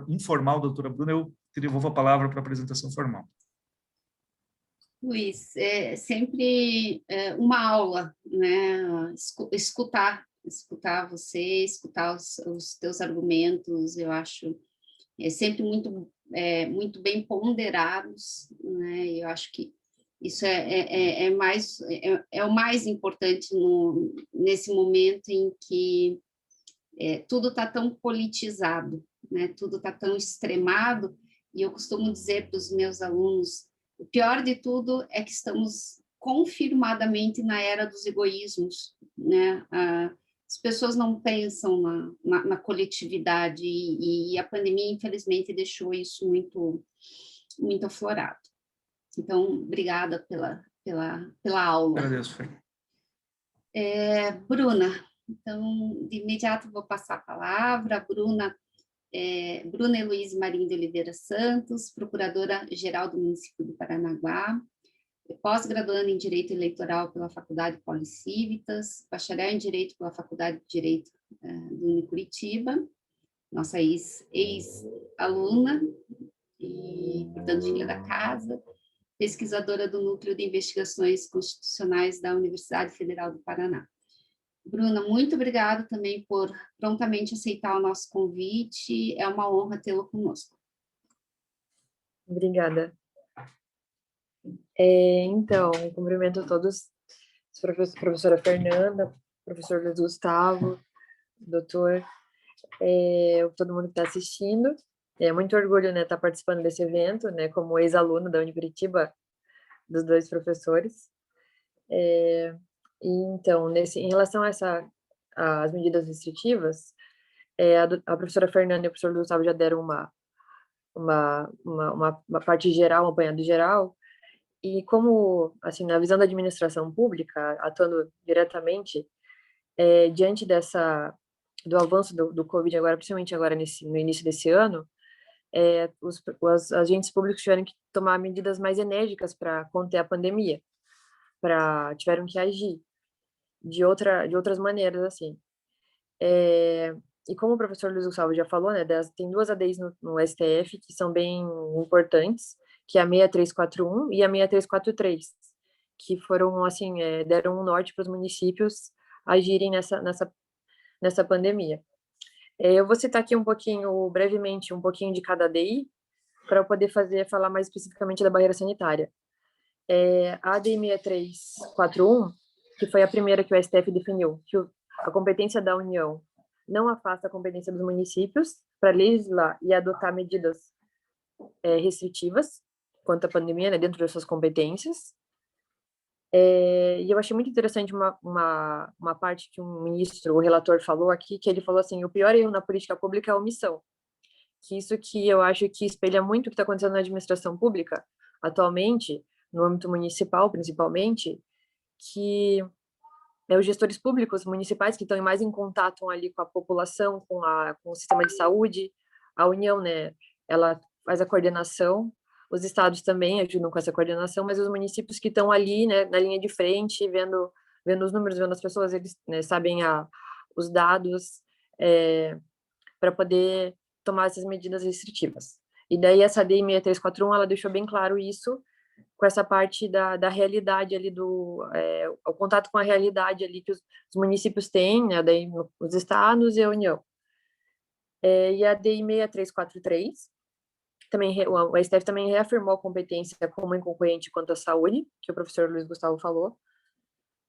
Speaker 3: informal da doutora Bruna, eu te devolvo a palavra para a apresentação formal.
Speaker 1: Luiz, é sempre uma aula, né? Escutar você, escutar os teus argumentos, eu acho sempre muito bem ponderados, né? Eu acho que isso é o mais importante nesse momento em que tudo está tão politizado, né? Tudo está tão extremado, e eu costumo dizer para os meus alunos, o pior de tudo é que estamos confirmadamente na era dos egoísmos, né? As pessoas não pensam na coletividade, e a pandemia, infelizmente, deixou isso muito, muito aflorado. Então, obrigada pela aula.
Speaker 3: Agradeço, Fer.
Speaker 1: Bruna, então, de imediato vou passar a palavra. Bruna Heloísa Marinho de Oliveira Santos, procuradora-geral do município de Paranaguá, pós-graduanda em Direito Eleitoral pela Faculdade Policívitas, bacharel em Direito pela Faculdade de Direito do Unicuritiba, nossa ex-aluna, e, portanto, filha da casa, pesquisadora do Núcleo de Investigações Constitucionais da Universidade Federal do Paraná. Bruna, muito obrigada também por prontamente aceitar o nosso convite, é uma honra tê-lo conosco.
Speaker 4: Obrigada. Então, cumprimento a todos, professora Fernanda, professor Luiz Gustavo, doutor, todo mundo que está assistindo. É muito orgulho, né, estar participando desse evento, né, como ex-aluno da Unicuritiba, dos dois professores. E então, em relação a as medidas restritivas, a professora Fernanda e o professor Luiz Gustavo já deram uma parte geral, um apanhado geral. E como, assim, na visão da administração pública, atuando diretamente, diante do avanço do Covid, agora, principalmente agora no início desse ano, os agentes públicos tiveram que tomar medidas mais enérgicas para conter a pandemia, tiveram que agir de outras maneiras, assim. E como o professor Luiz Gustavo já falou, né, tem duas ADIs no STF que são bem importantes, que é a 6341 e a 6343, que foram, assim, deram um norte para os municípios agirem nessa pandemia. Eu vou citar aqui brevemente, um pouquinho de cada ADI, para eu poder falar mais especificamente da barreira sanitária. A ADI 6341, que foi a primeira que o STF definiu, que a competência da União não afasta a competência dos municípios para legislar e adotar medidas restritivas quanto à pandemia, né, dentro das suas competências. E eu achei muito interessante uma parte que um ministro, o relator, falou aqui, que ele falou assim, o pior erro na política pública é a omissão. Que isso que eu acho que espelha muito o que está acontecendo na administração pública atualmente, no âmbito municipal, principalmente, que os gestores públicos municipais que estão mais em contato ali com a população, com o sistema de saúde, a União, né, ela faz a coordenação, os estados também ajudam com essa coordenação, mas os municípios que estão ali, né, na linha de frente, vendo os números, vendo as pessoas, eles, né, sabem os dados para poder tomar essas medidas restritivas. E daí essa DI 6341, ela deixou bem claro isso, com essa parte da realidade ali, o contato com a realidade ali que os municípios têm, né, daí os estados e a União. E a DI 6343, também, o STF também reafirmou a competência comum e concorrente quanto à saúde, que o professor Luiz Gustavo falou,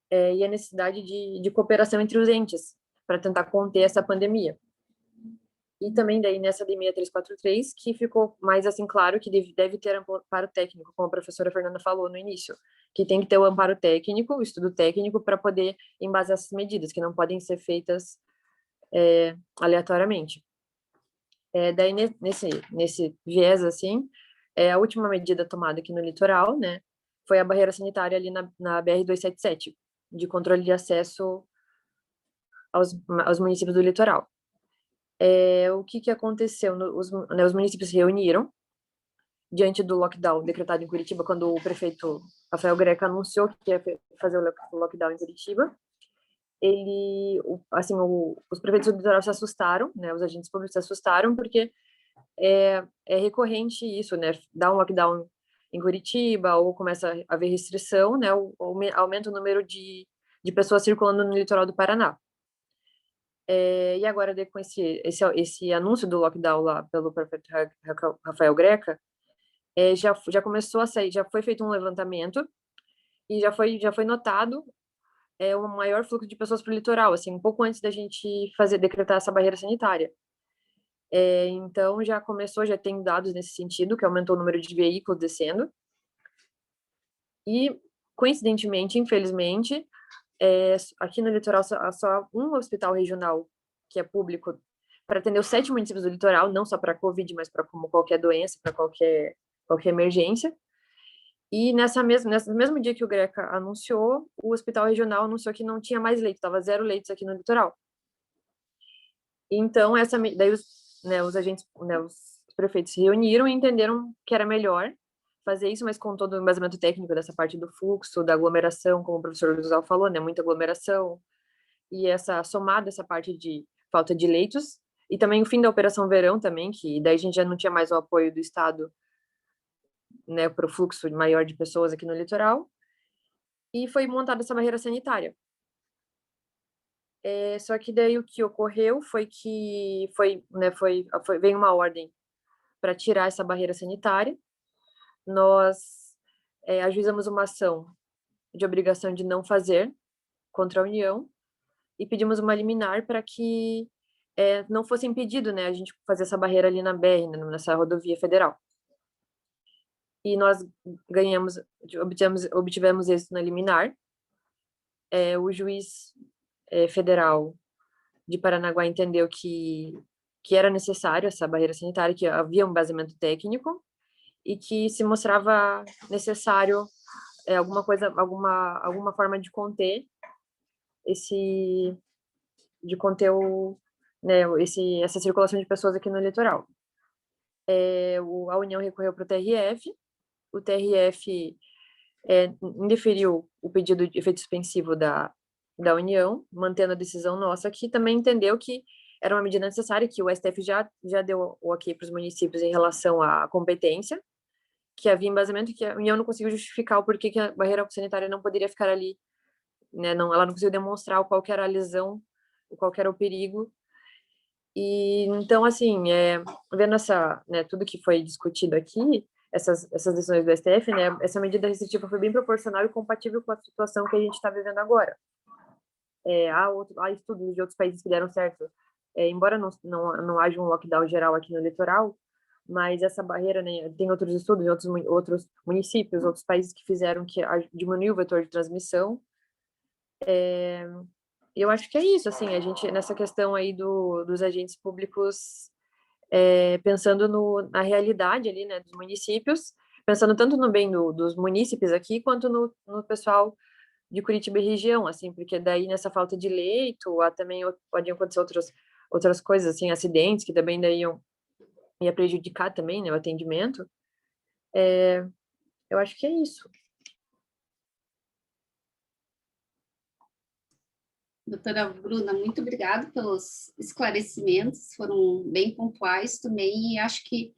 Speaker 4: e a necessidade de cooperação entre os entes, para tentar conter essa pandemia. E também daí nessa DI 6343, que ficou mais assim claro que deve ter amparo técnico, como a professora Fernanda falou no início, que tem que ter o amparo técnico, o estudo técnico, para poder embasar essas medidas, que não podem ser feitas aleatoriamente. Daí nesse viés, assim, a última medida tomada aqui no litoral, né, foi a barreira sanitária ali na BR-277, de controle de acesso aos municípios do litoral. O que aconteceu? Os municípios se reuniram diante do lockdown decretado em Curitiba, quando o prefeito Rafael Greca anunciou que ia fazer o lockdown em Curitiba. Os prefeitos do litoral se assustaram, né, os agentes públicos se assustaram, porque é recorrente isso, né, dá um lockdown em Curitiba, ou começa a haver restrição, né, aumenta o número de pessoas circulando no litoral do Paraná. E agora, com esse anúncio do lockdown lá pelo prefeito Rafael Greca, já começou a sair, já foi feito um levantamento e já foi notado um maior fluxo de pessoas para o litoral, assim, um pouco antes da gente decretar essa barreira sanitária. Então, já tem dados nesse sentido, que aumentou o número de veículos descendo. E, coincidentemente, infelizmente, aqui no litoral só um hospital regional que é público para atender os 7 municípios do litoral, não só para Covid, mas para como qualquer doença, para qualquer emergência. E nesse mesmo dia que o Greca anunciou, o hospital regional anunciou que não tinha mais leito, estava 0 leitos aqui no litoral. Então, daí os agentes, né, os prefeitos se reuniram e entenderam que era melhor fazer isso, mas com todo o embasamento técnico dessa parte do fluxo, da aglomeração, como o professor Luzal falou, né, muita aglomeração, e somada essa parte de falta de leitos, E também o fim da Operação Verão também, que daí a gente já não tinha mais o apoio do Estado, né, para o fluxo maior de pessoas aqui no litoral, e foi montada essa barreira sanitária. Só que daí o que ocorreu foi que veio uma ordem para tirar essa barreira sanitária. Nós ajuizamos uma ação de obrigação de não fazer contra a União e pedimos uma liminar para que não fosse impedido, né, a gente fazer essa barreira ali na BR, né, nessa rodovia federal. E nós obtivemos êxito na liminar. O juiz federal de Paranaguá entendeu que era necessário essa barreira sanitária, que havia um embasamento técnico e que se mostrava necessário alguma forma de conter essa circulação de pessoas aqui no litoral. A União recorreu para o TRF, o TRF indeferiu o pedido de efeito suspensivo da União, mantendo a decisão nossa, que também entendeu que era uma medida necessária, que o STF já deu o ok para os municípios em relação à competência, que havia embasamento, que a União não conseguiu justificar o porquê que a barreira sanitária não poderia ficar ali, né? Ela não conseguiu demonstrar qual que era a lesão, qual que era o perigo. E então, assim, vendo tudo que foi discutido aqui, essas decisões do STF, né, essa medida restritiva foi bem proporcional e compatível com a situação que a gente está vivendo agora. Há estudos de outros países que deram certo, embora não haja um lockdown geral aqui no litoral, mas essa barreira, né, tem outros estudos em outros municípios, outros países que fizeram que diminuiu o vetor de transmissão. Eu acho que é isso, assim, a gente, nessa questão aí dos agentes públicos, pensando na realidade ali, né, dos municípios, pensando tanto no bem dos munícipes aqui, quanto no pessoal de Curitiba e região, assim, porque daí nessa falta de leito, também podem acontecer outras coisas, assim, acidentes, que também daí ia prejudicar também, né, o atendimento. Eu acho que é isso.
Speaker 1: Doutora Bruna, muito obrigada pelos esclarecimentos, foram bem pontuais também, e acho que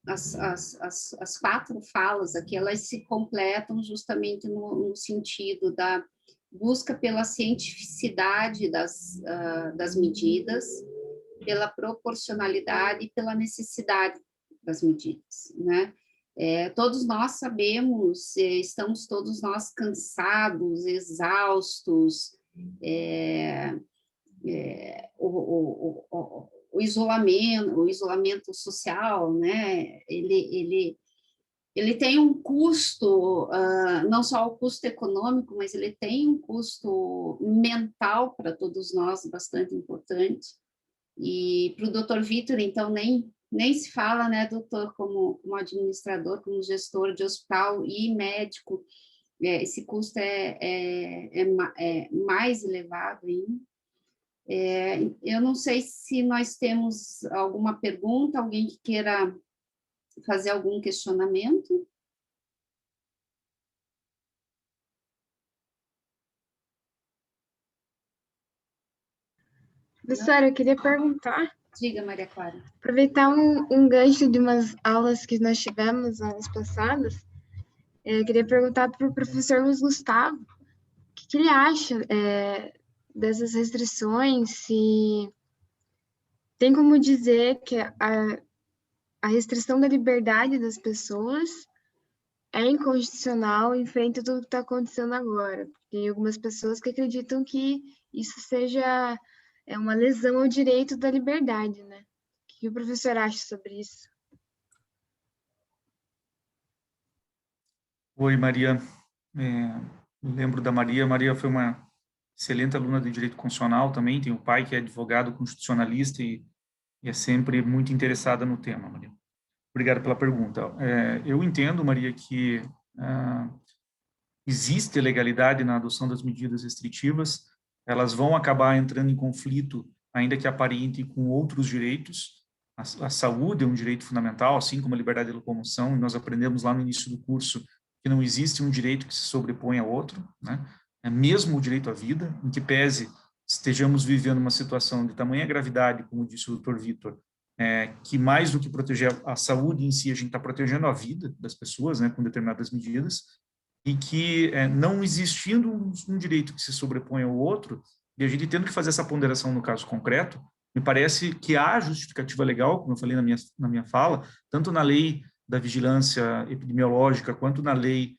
Speaker 1: as 4 falas aqui, elas se completam justamente no sentido da busca pela cientificidade das medidas, pela proporcionalidade e pela necessidade das medidas, né? Todos nós sabemos, estamos todos nós cansados, exaustos, o isolamento social, né? Ele tem um custo, não só o custo econômico, mas ele tem um custo mental para todos nós bastante importante. E para o doutor Vitor, então, nem se fala, né, doutor, como administrador, como gestor de hospital e médico, esse custo é mais elevado ainda. Eu não sei se nós temos alguma pergunta, alguém que queira fazer algum questionamento.
Speaker 5: Professora, eu queria perguntar.
Speaker 1: Diga, Maria Clara.
Speaker 5: Aproveitar um gancho de umas aulas que nós tivemos anos passados, eu queria perguntar para o professor Luiz Gustavo o que ele acha dessas restrições, se tem como dizer que a restrição da liberdade das pessoas é inconstitucional em frente a tudo que está acontecendo agora. Tem algumas pessoas que acreditam que isso seja uma lesão ao direito da liberdade, né? O que o professor acha sobre isso?
Speaker 3: Oi, Maria. Lembro da Maria. Maria foi uma excelente aluna de Direito Constitucional também. Tem o pai que é advogado constitucionalista e é sempre muito interessada no tema, Maria. Obrigado pela pergunta. Eu entendo, Maria, que existe legalidade na adoção das medidas restritivas. Elas vão acabar entrando em conflito, ainda que aparente, com outros direitos. A saúde é um direito fundamental, assim como a liberdade de locomoção. E nós aprendemos lá no início do curso que não existe um direito que se sobrepõe a outro, né? Mesmo o direito à vida, em que pese estejamos vivendo uma situação de tamanha gravidade, como disse o Dr. Vitor, que mais do que proteger a saúde em si, a gente está protegendo a vida das pessoas, né, com determinadas medidas, e que não existindo um direito que se sobrepõe ao outro, e a gente tendo que fazer essa ponderação no caso concreto, me parece que há justificativa legal, como eu falei na minha fala, tanto na lei da vigilância epidemiológica, quanto na lei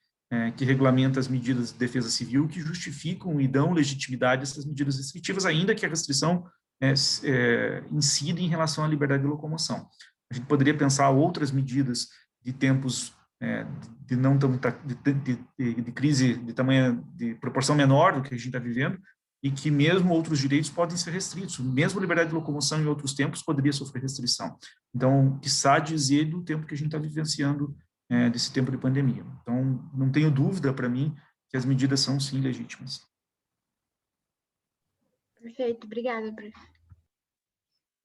Speaker 3: que regulamenta as medidas de defesa civil, que justificam e dão legitimidade a essas medidas restritivas, ainda que a restrição incida em relação à liberdade de locomoção. A gente poderia pensar outras medidas de tempos de não tão de crise de tamanho, de proporção menor do que a gente está vivendo, e que mesmo outros direitos podem ser restritos, mesmo a liberdade de locomoção em outros tempos poderia sofrer restrição. Então, quiçá dizer do tempo que a gente está vivenciando desse tempo de pandemia. Então, não tenho dúvida para mim que as medidas são sim legítimas.
Speaker 5: Perfeito, obrigada, prof.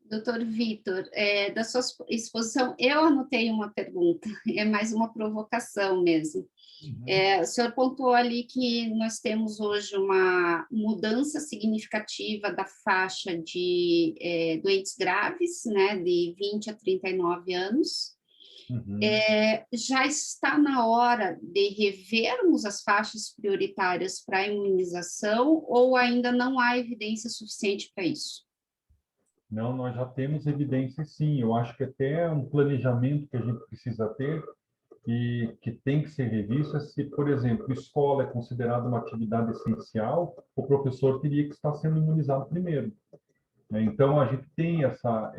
Speaker 1: Doutor Vitor, da sua exposição, eu anotei uma pergunta, é mais uma provocação mesmo. O senhor pontuou ali que nós temos hoje uma mudança significativa da faixa de doentes graves, né, de 20 a 39 anos. Já está na hora de revermos as faixas prioritárias para a imunização ou ainda não há evidência suficiente para isso?
Speaker 2: Não, nós já temos evidência, sim. Eu acho que até um planejamento que a gente precisa ter e que tem que ser revisto é se, por exemplo, escola é considerada uma atividade essencial, o professor teria que estar sendo imunizado primeiro. Então, a gente tem essa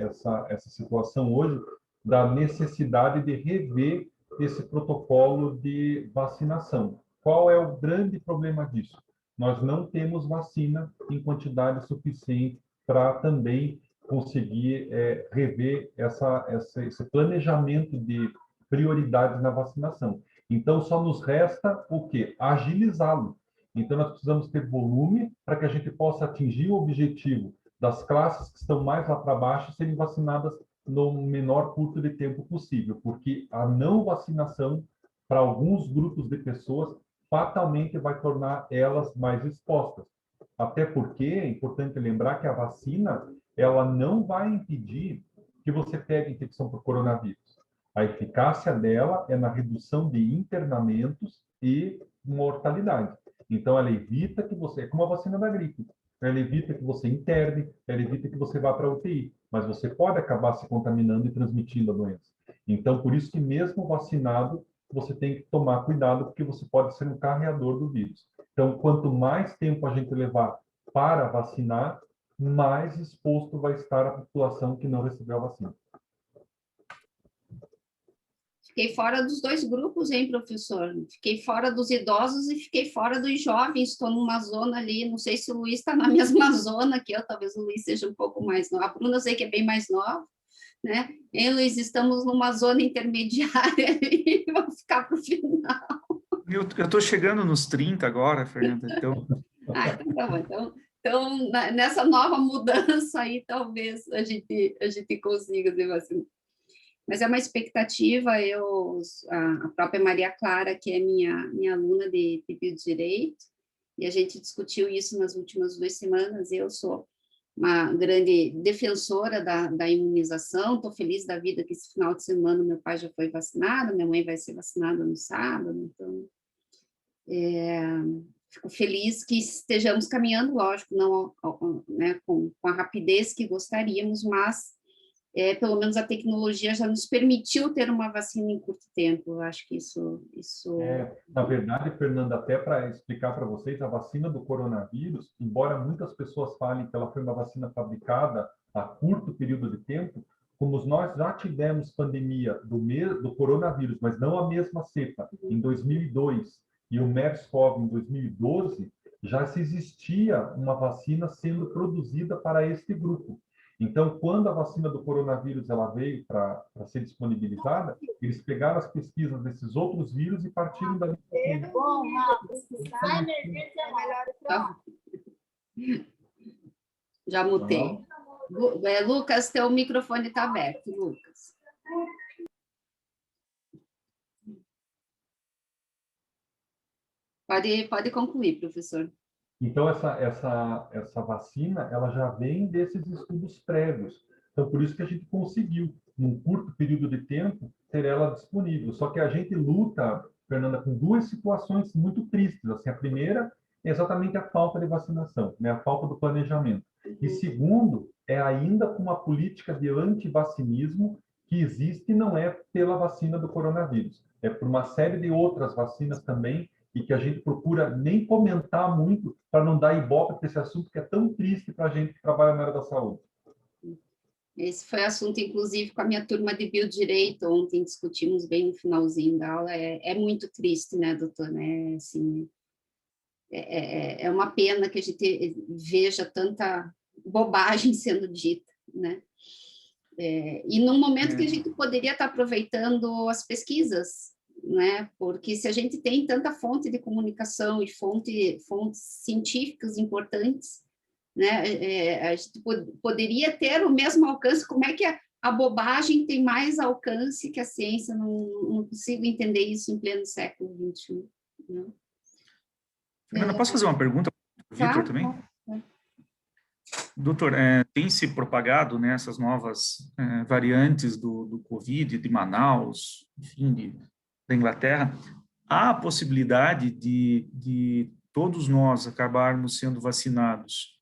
Speaker 2: situação hoje da necessidade de rever esse protocolo de vacinação. Qual é o grande problema disso? Nós não temos vacina em quantidade suficiente para também conseguir rever esse planejamento de prioridades na vacinação. Então, só nos resta o quê? Agilizá-lo. Então, nós precisamos ter volume para que a gente possa atingir o objetivo das classes que estão mais lá para baixo serem vacinadas no menor curto de tempo possível, porque a não vacinação para alguns grupos de pessoas fatalmente vai tornar elas mais expostas. Até porque é importante lembrar que a vacina ela não vai impedir que você pegue infecção por coronavírus. A eficácia dela é na redução de internamentos e mortalidade. Então, ela evita que você... É como a vacina da gripe. Ela evita que você interne, ela evita que você vá para a UTI. Mas você pode acabar se contaminando e transmitindo a doença. Então, por isso que mesmo vacinado, você tem que tomar cuidado, porque você pode ser um carreador do vírus. Então, quanto mais tempo a gente levar para vacinar, mais exposto vai estar a população que não recebeu a vacina.
Speaker 1: Fiquei fora dos dois grupos, hein, professor? Fiquei fora dos idosos e fiquei fora dos jovens. Estou numa zona ali, não sei se o Luiz está na mesma zona que eu, talvez o Luiz seja um pouco mais novo. A Bruna eu sei que é bem mais nova, né? Hein, Luiz, estamos numa zona intermediária e vou ficar para o final.
Speaker 3: Eu estou chegando nos 30 agora, Fernanda, então...
Speaker 1: Então tá bom. Então, nessa nova mudança aí, talvez a gente consiga ser vacinado. Mas é uma expectativa, a própria Maria Clara, que é minha aluna de Biodireito, e a gente discutiu isso nas últimas 2 semanas, eu sou uma grande defensora da imunização, estou feliz da vida que esse final de semana meu pai já foi vacinado, minha mãe vai ser vacinada no sábado, então fico feliz que estejamos caminhando, lógico, não né, com a rapidez que gostaríamos, mas pelo menos a tecnologia já nos permitiu ter uma vacina em curto tempo. Eu acho que isso...
Speaker 2: Na verdade, Fernanda, até para explicar para vocês, a vacina do coronavírus, embora muitas pessoas falem que ela foi uma vacina fabricada a curto período de tempo, como nós já tivemos pandemia do coronavírus, mas não a mesma cepa, em 2002, e o MERS-CoV em 2012, já se existia uma vacina sendo produzida para este grupo. Então, quando a vacina do coronavírus ela veio para ser disponibilizada, eles pegaram as pesquisas desses outros vírus e partiram dali.
Speaker 1: Já mutei. Lucas, teu microfone está aberto, Lucas. Pode concluir, professor.
Speaker 2: Então, essa vacina, ela já vem desses estudos prévios. Então, por isso que a gente conseguiu, num curto período de tempo, ter ela disponível. Só que a gente luta, Fernanda, com duas situações muito tristes. Assim, a primeira é exatamente a falta de vacinação, né? A falta do planejamento. E segundo, é ainda com uma política de antivacinismo que existe e não é pela vacina do coronavírus. É por uma série de outras vacinas também e que a gente procura nem comentar muito para não dar ibope para esse assunto que é tão triste para a gente que trabalha na área da saúde.
Speaker 1: Esse foi assunto, inclusive, com a minha turma de biodireito, ontem discutimos bem no finalzinho da aula, é muito triste, né, doutor, né, assim, é uma pena que a gente veja tanta bobagem sendo dita, né, e num momento que a gente poderia estar aproveitando as pesquisas, né, porque se a gente tem tanta fonte de comunicação e fontes científicas importantes, né, a gente poderia ter o mesmo alcance. Como é que a bobagem tem mais alcance que a ciência? Não consigo entender isso em pleno século XXI. Né?
Speaker 3: Fernanda, posso fazer uma pergunta para o Vitor também?
Speaker 1: Claro.
Speaker 3: Doutor, tem se propagado, né, essas novas variantes do Covid, de Manaus, enfim, da Inglaterra, há a possibilidade de todos nós acabarmos sendo vacinados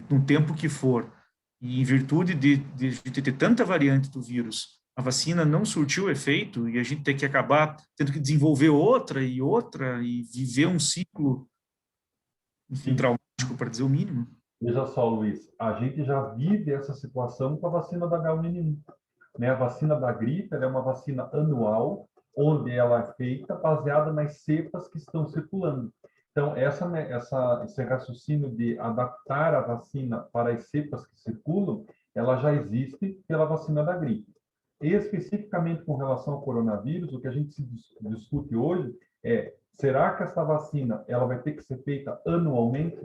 Speaker 3: no tempo que for, e em virtude de a gente ter tanta variante do vírus, a vacina não surtiu efeito e a gente tem que acabar tendo que desenvolver outra e viver um ciclo, enfim, traumático, para dizer o mínimo.
Speaker 2: Veja só, Luiz, a gente já vive essa situação com a vacina da H1N1. Né? A vacina da gripe é uma vacina anual, onde ela é feita baseada nas cepas que estão circulando. Então, esse raciocínio de adaptar a vacina para as cepas que circulam, ela já existe pela vacina da gripe. Especificamente com relação ao coronavírus, o que a gente se discute hoje é, será que essa vacina ela vai ter que ser feita anualmente?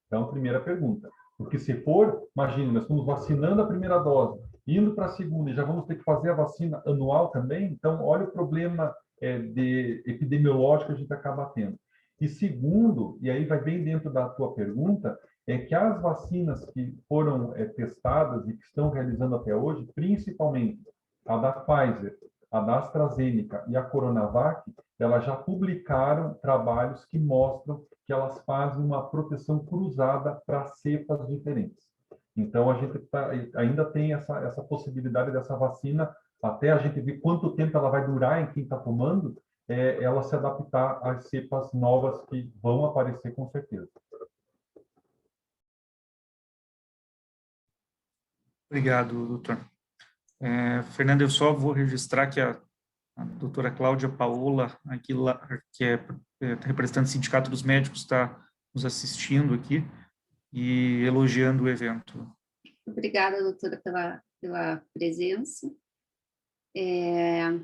Speaker 2: Então, primeira pergunta. Porque se for, imagina, nós estamos vacinando a primeira dose, indo para a segunda, e já vamos ter que fazer a vacina anual também, então olha o problema de epidemiológico que a gente acaba tendo. E segundo, e aí vai bem dentro da tua pergunta, é que as vacinas que foram testadas e que estão realizando até hoje, principalmente a da Pfizer, a da AstraZeneca e a Coronavac, elas já publicaram trabalhos que mostram que elas fazem uma proteção cruzada para cepas diferentes. Então, a gente ainda tem essa possibilidade dessa vacina, até a gente ver quanto tempo ela vai durar em quem está tomando, ela se adaptar às cepas novas que vão aparecer com certeza.
Speaker 3: Obrigado, doutor. Fernanda, eu só vou registrar que a doutora Cláudia Paola, aqui, que é representante do Sindicato dos Médicos, está nos assistindo aqui e elogiando o evento.
Speaker 1: Obrigada, doutora, pela presença.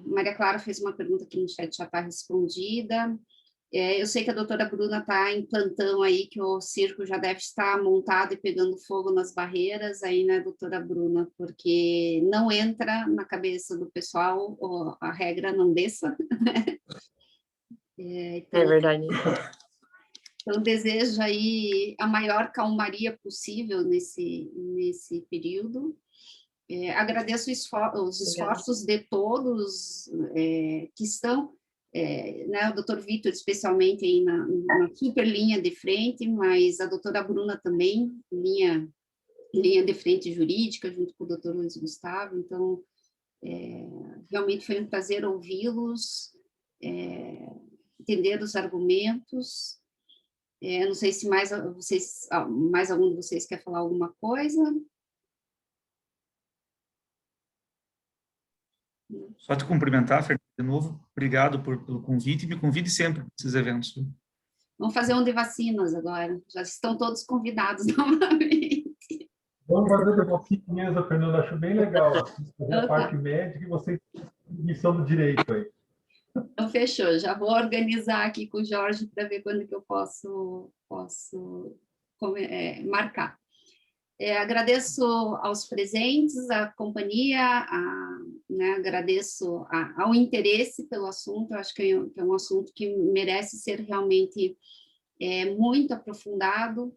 Speaker 1: Maria Clara fez uma pergunta aqui no chat, já está respondida. Eu sei que a doutora Bruna está em plantão aí, que o circo já deve estar montado e pegando fogo nas barreiras aí, né, doutora Bruna? Porque não entra na cabeça do pessoal a regra não desça. Então,
Speaker 4: É verdade.
Speaker 1: Então, desejo aí a maior calmaria possível nesse período. Agradeço os esforços de todos que estão, né, o doutor Vitor especialmente aí na super linha de frente, mas a doutora Bruna também, linha de frente jurídica, junto com o doutor Luiz Gustavo. Então, realmente foi um prazer ouvi-los, entender os argumentos. Não sei se mais algum de vocês quer falar alguma coisa.
Speaker 3: Só te cumprimentar, Fernanda, de novo. Obrigado pelo convite e me convide sempre para esses eventos.
Speaker 1: Vamos fazer um de vacinas agora. Já estão todos convidados novamente.
Speaker 2: Vamos fazer de vacina mesmo, Fernanda. Acho bem legal. A parte médica e vocês missão do direito aí.
Speaker 1: Então, fechou. Já vou organizar aqui com o Jorge para ver quando que eu posso marcar. Agradeço aos presentes, à companhia, né, agradeço ao interesse pelo assunto. Eu acho que é um assunto que merece ser realmente muito aprofundado.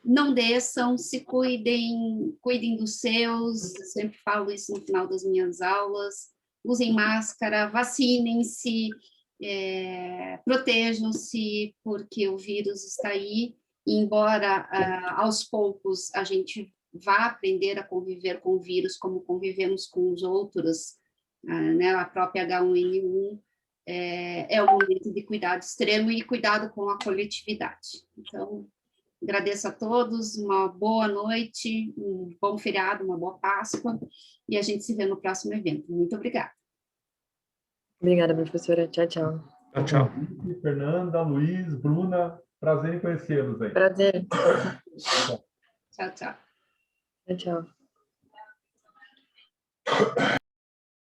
Speaker 1: Não desçam, se cuidem, cuidem dos seus, eu sempre falo isso no final das minhas aulas, usem máscara, vacinem-se, protejam-se, porque o vírus está aí, e embora aos poucos a gente vá aprender a conviver com o vírus como convivemos com os outros, né, a própria H1N1, é um momento de cuidado extremo e cuidado com a coletividade. Então, agradeço a todos, uma boa noite, um bom feriado, uma boa Páscoa, e a gente se vê no próximo evento. Muito obrigada.
Speaker 4: Obrigada, professora. Tchau, tchau.
Speaker 3: Tchau, tchau.
Speaker 2: Fernanda, Luiz, Bruna, prazer em conhecê-los aí.
Speaker 4: Prazer.
Speaker 1: Tchau, tchau.
Speaker 4: Tchau, tchau.